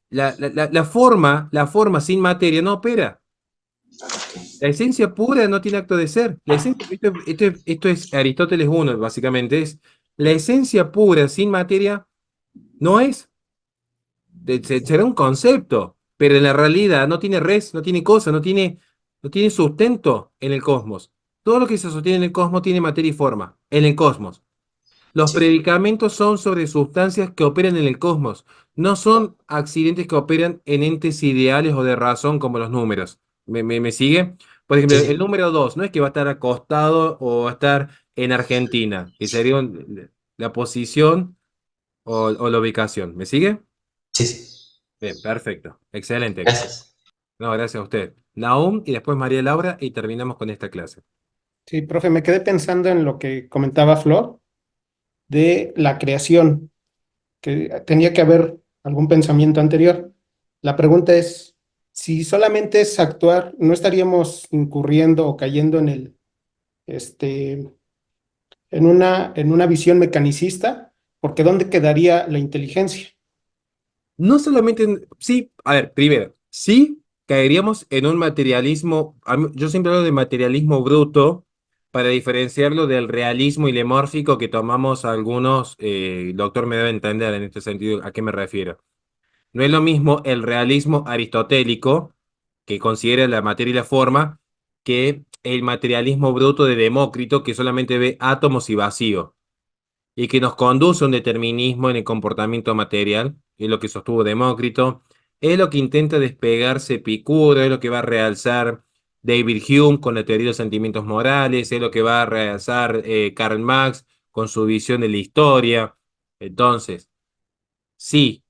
La forma sin materia no opera. La esencia pura no tiene acto de ser. Esto es Aristóteles 1, básicamente. Es la esencia pura sin materia no es. Será un concepto, pero en la realidad no tiene res, no tiene cosa, no tiene sustento en el cosmos. Todo lo que se sostiene en el cosmos tiene materia y forma, en el cosmos. Los Sí, predicamentos son sobre sustancias que operan en el cosmos, no son accidentes que operan en entes ideales o de razón como los números. ¿Me sigue? Por ejemplo, sí, el sí, número 2 no es que va a estar acostado o va a estar en Argentina, que sería la posición o la ubicación. ¿Me sigue? sí, sí. Bien, perfecto. Excelente. Gracias. No, gracias a usted. Nahum y después María Laura y terminamos con esta clase. Sí, profe, me quedé pensando en lo que comentaba Flor de la creación, que tenía que haber algún pensamiento anterior. La pregunta es, si solamente es actuar, ¿no estaríamos incurriendo o cayendo en este, en una visión mecanicista? Porque ¿dónde quedaría la inteligencia? No solamente, sí, a ver, primero, sí caeríamos en un materialismo, yo siempre hablo de materialismo bruto para diferenciarlo del realismo ilemórfico que tomamos algunos, el doctor me debe entender en este sentido a qué me refiero. No es lo mismo el realismo aristotélico, que considera la materia y la forma, que el materialismo bruto de Demócrito, que solamente ve átomos y vacío y que nos conduce a un determinismo en el comportamiento material, es lo que sostuvo Demócrito, es lo que intenta despegarse Epicuro, es lo que va a realzar David Hume con la teoría de los sentimientos morales, es lo que va a realzar Karl Marx con su visión de la historia. Entonces, sí,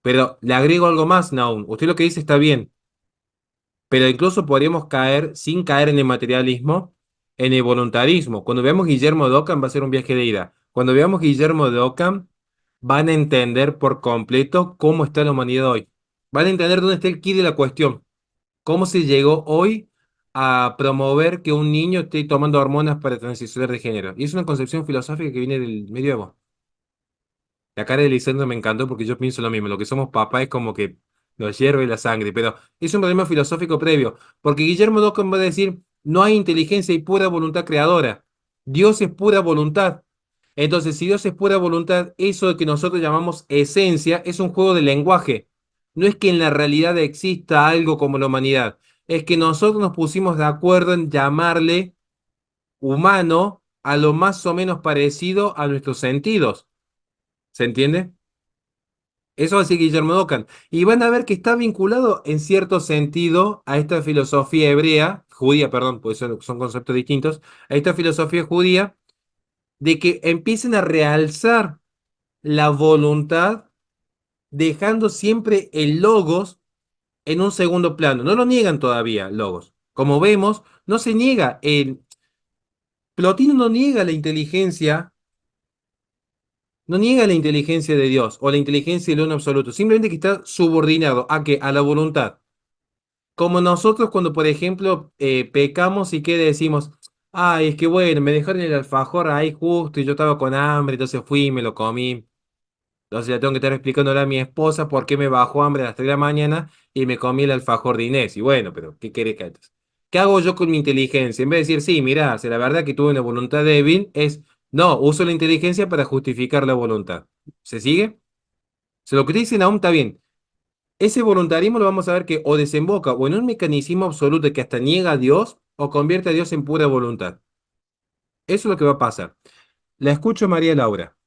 pero le agrego algo más, Naum. Usted lo que dice está bien, pero incluso podríamos caer, sin caer en el materialismo, en el voluntarismo. Cuando veamos Guillermo de Ockham va a ser un viaje de ida. Cuando veamos Guillermo de Ockham, van a entender por completo cómo está la humanidad hoy. Van a entender dónde está el quid de la cuestión. Cómo se llegó hoy a promover que un niño esté tomando hormonas para transicionar de género. Y es una concepción filosófica que viene del medioevo. La cara de Lisandro me encantó porque yo pienso lo mismo. Lo que somos papá es como que nos hierve la sangre, pero es un problema filosófico previo. Porque Guillermo Dockham va a decir, no hay inteligencia y pura voluntad creadora. Dios es pura voluntad. Entonces, si Dios es pura voluntad, eso que nosotros llamamos esencia es un juego de lenguaje. No es que en la realidad exista algo como la humanidad. Es que nosotros nos pusimos de acuerdo en llamarle humano a lo más o menos parecido a nuestros sentidos. ¿Se entiende? Eso va a decir Guillermo Dockham. Y van a ver que está vinculado en cierto sentido a esta filosofía hebrea, judía, perdón, pues son conceptos distintos, a esta filosofía judía de que empiecen a realzar la voluntad, dejando siempre el logos en un segundo plano. No lo niegan todavía, logos. Como vemos, no se niega. Plotino no niega la inteligencia. No niega la inteligencia de Dios o la inteligencia del uno absoluto, simplemente que está subordinado a que a la voluntad. Como nosotros cuando, por ejemplo, pecamos y que decimos, ay, es que bueno, me dejaron el alfajor ahí justo y yo estaba con hambre, entonces fui y me lo comí. Entonces ya tengo que estar explicándole a mi esposa por qué me bajó hambre a las 3 de la mañana y me comí el alfajor de Inés. Y bueno, pero ¿qué querés que hagas? ¿Qué hago yo con mi inteligencia? En vez de decir, sí, mirá, si la verdad que tuve una voluntad débil, es, no, uso la inteligencia para justificar la voluntad. ¿Se sigue? Si lo que dicen aún está bien. Ese voluntarismo lo vamos a ver que o desemboca o en un mecanismo absoluto que hasta niega a Dios o convierte a Dios en pura voluntad. Eso es lo que va a pasar. La escucho, María Laura.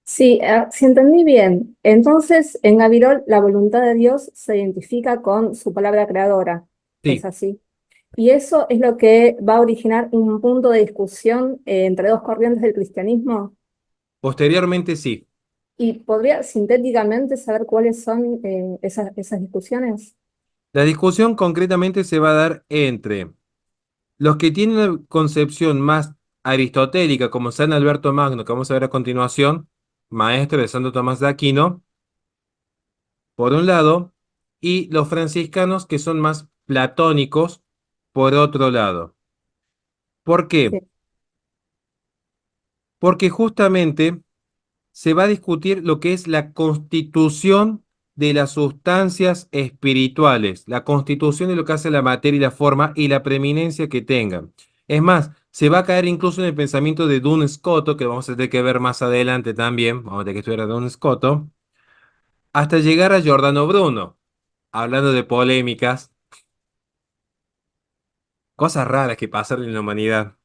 Sí, si entendí bien, entonces en Avirol la voluntad de Dios se identifica con su palabra creadora, es Sí, así. Y eso es lo que va a originar un punto de discusión entre dos corrientes del cristianismo. posteriormente sí. ¿Y podría sintéticamente saber cuáles son esas discusiones? La discusión concretamente se va a dar entre los que tienen una concepción más aristotélica, como San Alberto Magno, que vamos a ver a continuación, maestro de Santo Tomás de Aquino, por un lado, y los franciscanos, que son más platónicos, por otro lado. ¿Por qué? Sí. Porque justamente se va a discutir lo que es la constitución de las sustancias espirituales, la constitución de lo que hace la materia y la forma y la preeminencia que tengan. Es más, se va a caer incluso en el pensamiento de Duns Scoto, que vamos a tener que ver más adelante también, vamos a tener que estudiar a Duns Scoto, hasta llegar a Giordano Bruno, hablando de polémicas, cosas raras que pasaron en la humanidad.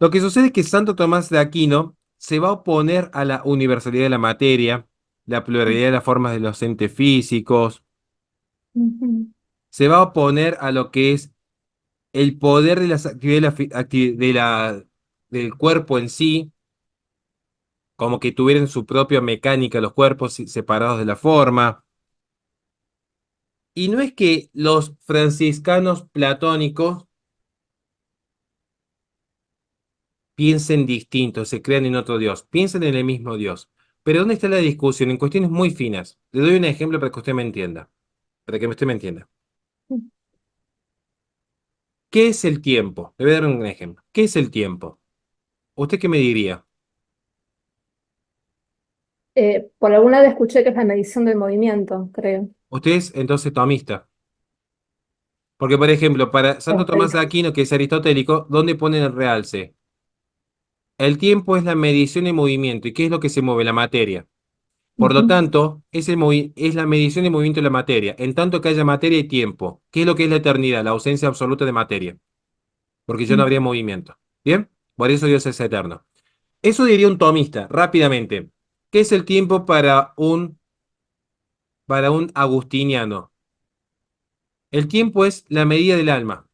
Lo que sucede es que Santo Tomás de Aquino se va a oponer a la universalidad de la materia, la pluralidad de las formas de los entes físicos, Ujú. se va a oponer a lo que es el poder de las actividades del cuerpo en sí, como que tuvieran su propia mecánica los cuerpos separados de la forma. Y no es que los franciscanos platónicos piensen distinto, se crean en otro Dios, piensen en el mismo Dios. Pero ¿dónde está la discusión? En cuestiones muy finas. Le doy un ejemplo para que usted me entienda. Para que usted me entienda. ¿Qué es el tiempo? Le voy a dar un ejemplo. ¿Qué es el tiempo? ¿Usted qué me diría? Por alguna vez escuché que es la medición del movimiento, creo. Usted es entonces tomista. Porque, por ejemplo, para Santo Tomás de Aquino, que es aristotélico, ¿dónde ponen el realce? El tiempo es la medición de movimiento. ¿Y qué es lo que se mueve? La materia. Por lo Ujú, tanto, es la medición de movimiento de la materia. En tanto que haya materia y tiempo. ¿Qué es lo que es la eternidad? La ausencia absoluta de materia. Porque ya no habría movimiento. ¿Bien? Por eso Dios es eterno. Eso diría un tomista, rápidamente. ¿Qué es el tiempo para un agustiniano? El tiempo es la medida del alma.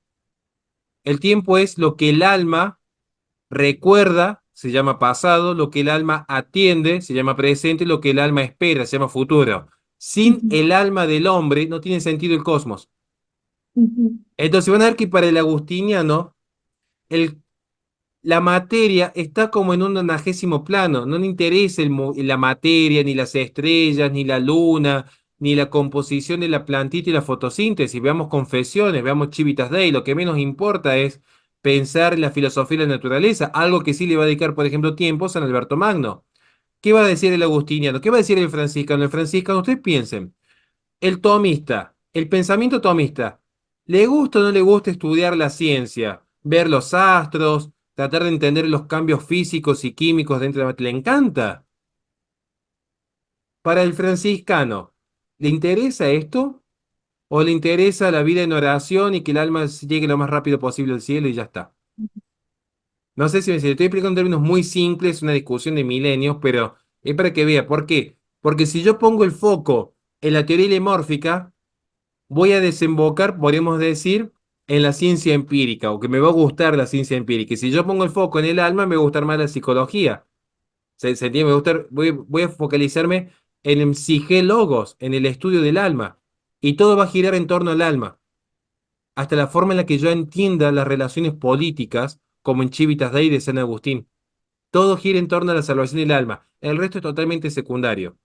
El tiempo es lo que el alma recuerda, se llama pasado, lo que el alma atiende, se llama presente, lo que el alma espera, se llama futuro. Sin ujú, el alma del hombre no tiene sentido el cosmos. ujú, Entonces van a ver que para el agustiniano, el la materia está como en un 90º plano, no le interesa la materia, ni las estrellas, ni la luna, ni la composición de la plantita y la fotosíntesis. Veamos Confesiones, veamos Civitas Dei, lo que menos importa es pensar en la filosofía de la naturaleza, algo que sí le va a dedicar, por ejemplo, tiempo a San Alberto Magno. ¿Qué va a decir el agustiniano? ¿Qué va a decir el franciscano? El franciscano, ustedes piensen, el tomista, el pensamiento tomista, ¿le gusta o no le gusta estudiar la ciencia? Ver los astros, tratar de entender los cambios físicos y químicos dentro de la materia. ¿Le encanta? Para el franciscano, ¿le interesa esto? ¿O le interesa la vida en oración y que el alma llegue lo más rápido posible al cielo y ya está? No sé si le estoy explicando en términos muy simples, una discusión de milenios, pero es para que vea. ¿Por qué? Porque si yo pongo el foco en la teoría lemórfica, voy a desembocar, podríamos decir, en la ciencia empírica, o que me va a gustar la ciencia empírica. Y si yo pongo el foco en el alma, me va a gustar más la psicología. ¿Se entiende? Me va a gustar, voy a focalizarme en el psique logos, en el estudio del alma. Y todo va a girar en torno al alma. Hasta la forma en la que yo entienda las relaciones políticas, como en Civitas Dei de San Agustín. Todo gira en torno a la salvación del alma. El resto es totalmente secundario.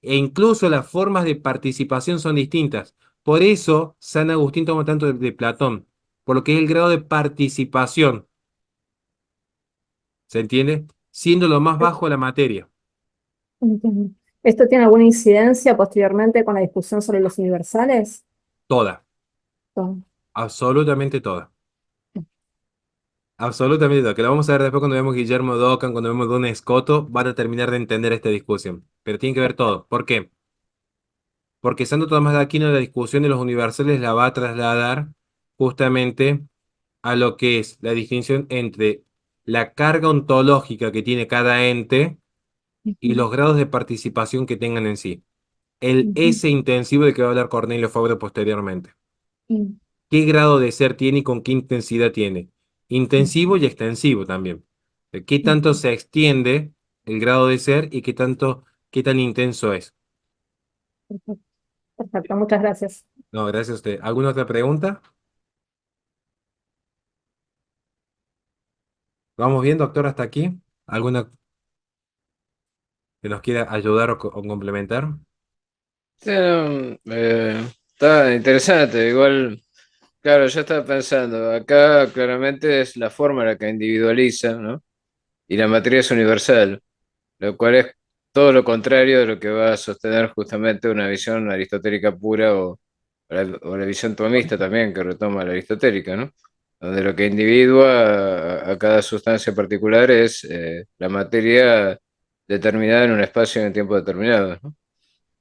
E incluso las formas de participación son distintas. Por eso San Agustín toma tanto de Platón, por lo que es el grado de participación, ¿se entiende? Siendo lo más bajo la materia, entiendo. ¿Esto tiene alguna incidencia posteriormente con la discusión sobre los universales? toda, No. absolutamente toda. Absolutamente toda, que lo vamos a ver después cuando vemos Guillermo Dockham, cuando vemos Don Escoto, van a terminar de entender esta discusión. Pero tiene que ver todo. ¿Por qué? Porque Santo Tomás de Aquino la discusión de los universales la va a trasladar justamente a lo que es la distinción entre la carga ontológica que tiene cada ente y Ujú, los grados de participación que tengan en sí. El ujú, S intensivo de que va a hablar Cornelio Fabro posteriormente. ujú, ¿Qué grado de ser tiene y con qué intensidad tiene? Intensivo y extensivo también. ¿Qué tanto ujú. se extiende el grado de ser y qué tan intenso es? Perfecto, perfecto, muchas gracias. No, gracias a usted. ¿Alguna otra pregunta? ¿Vamos bien, doctor, hasta aquí? ¿Alguna que nos quiera ayudar o complementar? Sí, no, está interesante. Igual, claro, yo estaba pensando, acá claramente es la forma la que individualiza, ¿no? Y la materia es universal, lo cual es todo lo contrario de lo que va a sostener justamente una visión aristotélica pura o la visión tomista también que retoma la aristotélica, ¿no? Donde lo que individua a cada sustancia particular es la materia determinada en un espacio y en un tiempo determinado, ¿no?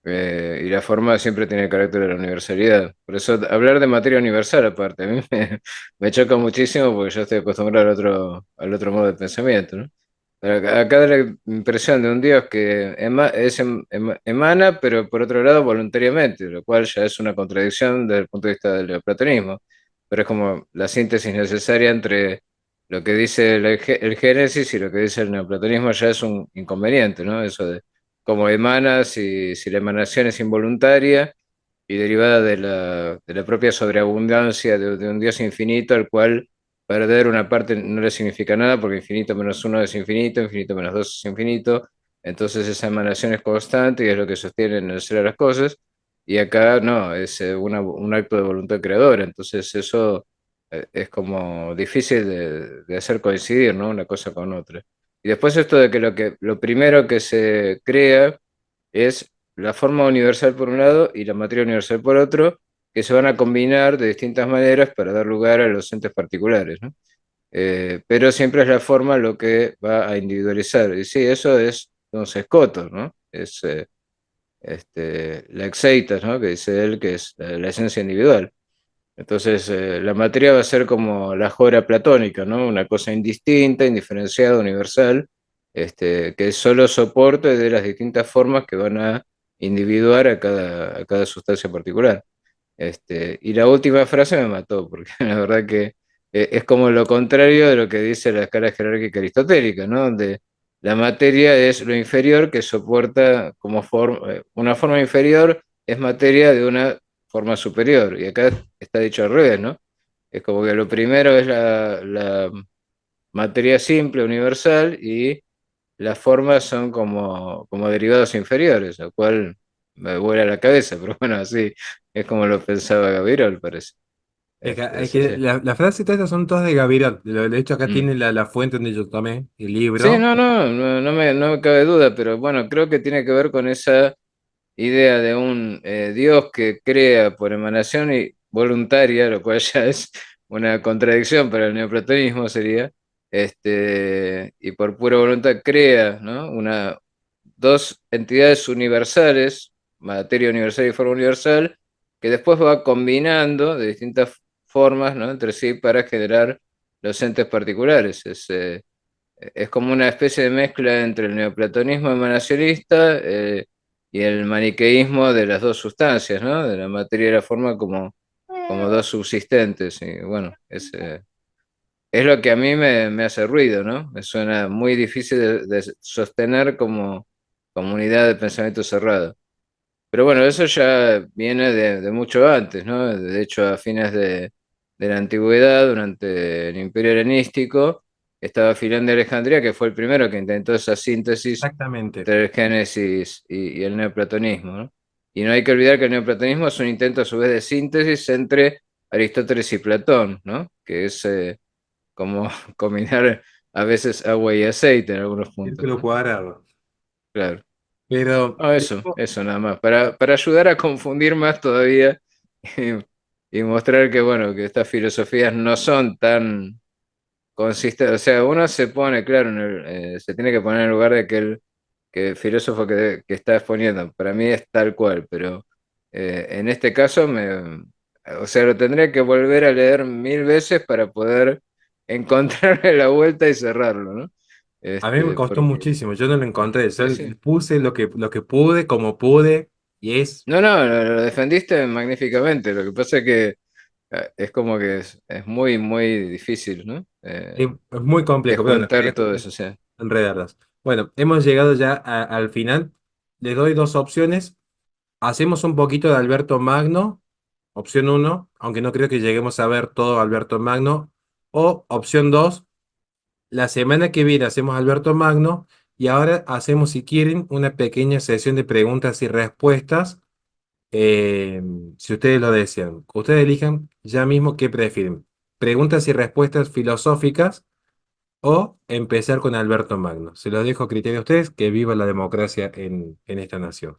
Y la forma siempre tiene el carácter de la universalidad. Por eso hablar de materia universal, aparte, a mí me choca muchísimo porque yo estoy acostumbrado al otro modo de pensamiento, ¿no? Pero acá da la impresión de un Dios que emana, pero por otro lado voluntariamente, lo cual ya es una contradicción desde el punto de vista del neoplatonismo. Pero es como la síntesis necesaria entre lo que dice el Génesis y lo que dice el neoplatonismo ya es un inconveniente, ¿no? Eso de cómo emana, si la emanación es involuntaria y derivada de la propia sobreabundancia de un Dios infinito, al cual perder una parte no le significa nada, porque infinito menos uno es infinito, infinito menos dos es infinito, entonces esa emanación es constante y es lo que sostiene en el ser de las cosas, y acá no, es un acto de voluntad creadora, entonces eso es como difícil de hacer coincidir, ¿no? Una cosa con otra. Y después esto de que lo primero que se crea es la forma universal por un lado y la materia universal por otro, que se van a combinar de distintas maneras para dar lugar a los entes particulares, ¿no? Pero siempre es la forma lo que va a individualizar. Y sí, eso es entonces Coto, ¿no? Es la exeitas, ¿no? Que dice él que es la esencia individual. Entonces, la materia va a ser como la jora platónica, ¿no? Una cosa indistinta, indiferenciada, universal, que es solo soporte de las distintas formas que van a individuar a cada sustancia particular. Y la última frase me mató, porque la verdad que es como lo contrario de lo que dice la escala jerárquica aristotélica, ¿no? Donde la materia es lo inferior que soporta como una forma inferior es materia de una forma superior. Y acá está dicho al revés, ¿no? Es como que lo primero es la materia simple, universal, y las formas son como derivados inferiores, lo cual me vuela la cabeza, pero bueno, así es como lo pensaba Gabirol, parece. Es Sí, que sí. las frases estas son todas de Gavirol. De hecho, acá Mm. tiene la fuente donde yo tomé el Sí, libro. no me cabe duda, pero bueno, creo que tiene que ver con esa idea de un Dios que crea por emanación y voluntaria, lo cual ya es una contradicción para el neoplatonismo sería, y por pura voluntad crea, ¿no? Dos entidades universales, materia universal y forma universal, que después va combinando de distintas formas, ¿no? Entre sí para generar los entes particulares. Es como una especie de mezcla entre el neoplatonismo emanacionista y el maniqueísmo de las dos sustancias, ¿no? De la materia y la forma como dos subsistentes. Y bueno, es lo que a mí me hace ruido, ¿no? Me suena muy difícil de sostener como comunidad de pensamiento cerrado. Pero bueno, eso ya viene de mucho antes, ¿no? De hecho, a fines de la antigüedad, durante el Imperio Helenístico, estaba Filón de Alejandría, que fue el primero que intentó esa síntesis Exactamente. entre el Génesis y el neoplatonismo, ¿no? Y no hay que olvidar que el neoplatonismo es un intento a su vez de síntesis entre Aristóteles y Platón, ¿no? Que es como combinar a veces agua y aceite en algunos puntos, Círculo ¿no? cuadrado. Claro. Pero No, eso nada más, para ayudar a confundir más todavía y mostrar que, bueno, que estas filosofías no son tan consistentes. O sea, uno se pone, claro, se tiene que poner en el lugar de aquel que filósofo que está exponiendo. Para mí es tal cual, pero en este caso, o sea, lo tendría que volver a leer 1000 veces para poder encontrarle la vuelta y cerrarlo, ¿no? a mí me costó Porque, muchísimo. Yo no lo encontré. Yo sí, sí. puse lo que pude, como pude, y es, No, lo defendiste magníficamente. Lo que pasa es que es como que es muy, muy difícil, ¿no? es muy De complejo. Pero bueno, juntar todo eso, o sea. enredarlas. Bueno, hemos llegado ya al final. Les doy dos opciones. Hacemos un poquito de Alberto Magno, opción uno, aunque no creo que lleguemos a ver todo Alberto Magno. O opción 2, la semana que viene hacemos Alberto Magno y ahora hacemos, si quieren, una pequeña sesión de preguntas y respuestas, eh, si ustedes lo desean. Ustedes elijan ya mismo qué prefieren. Preguntas y respuestas filosóficas o empezar con Alberto Magno. Se los dejo a criterio de ustedes, que viva la democracia en esta nación.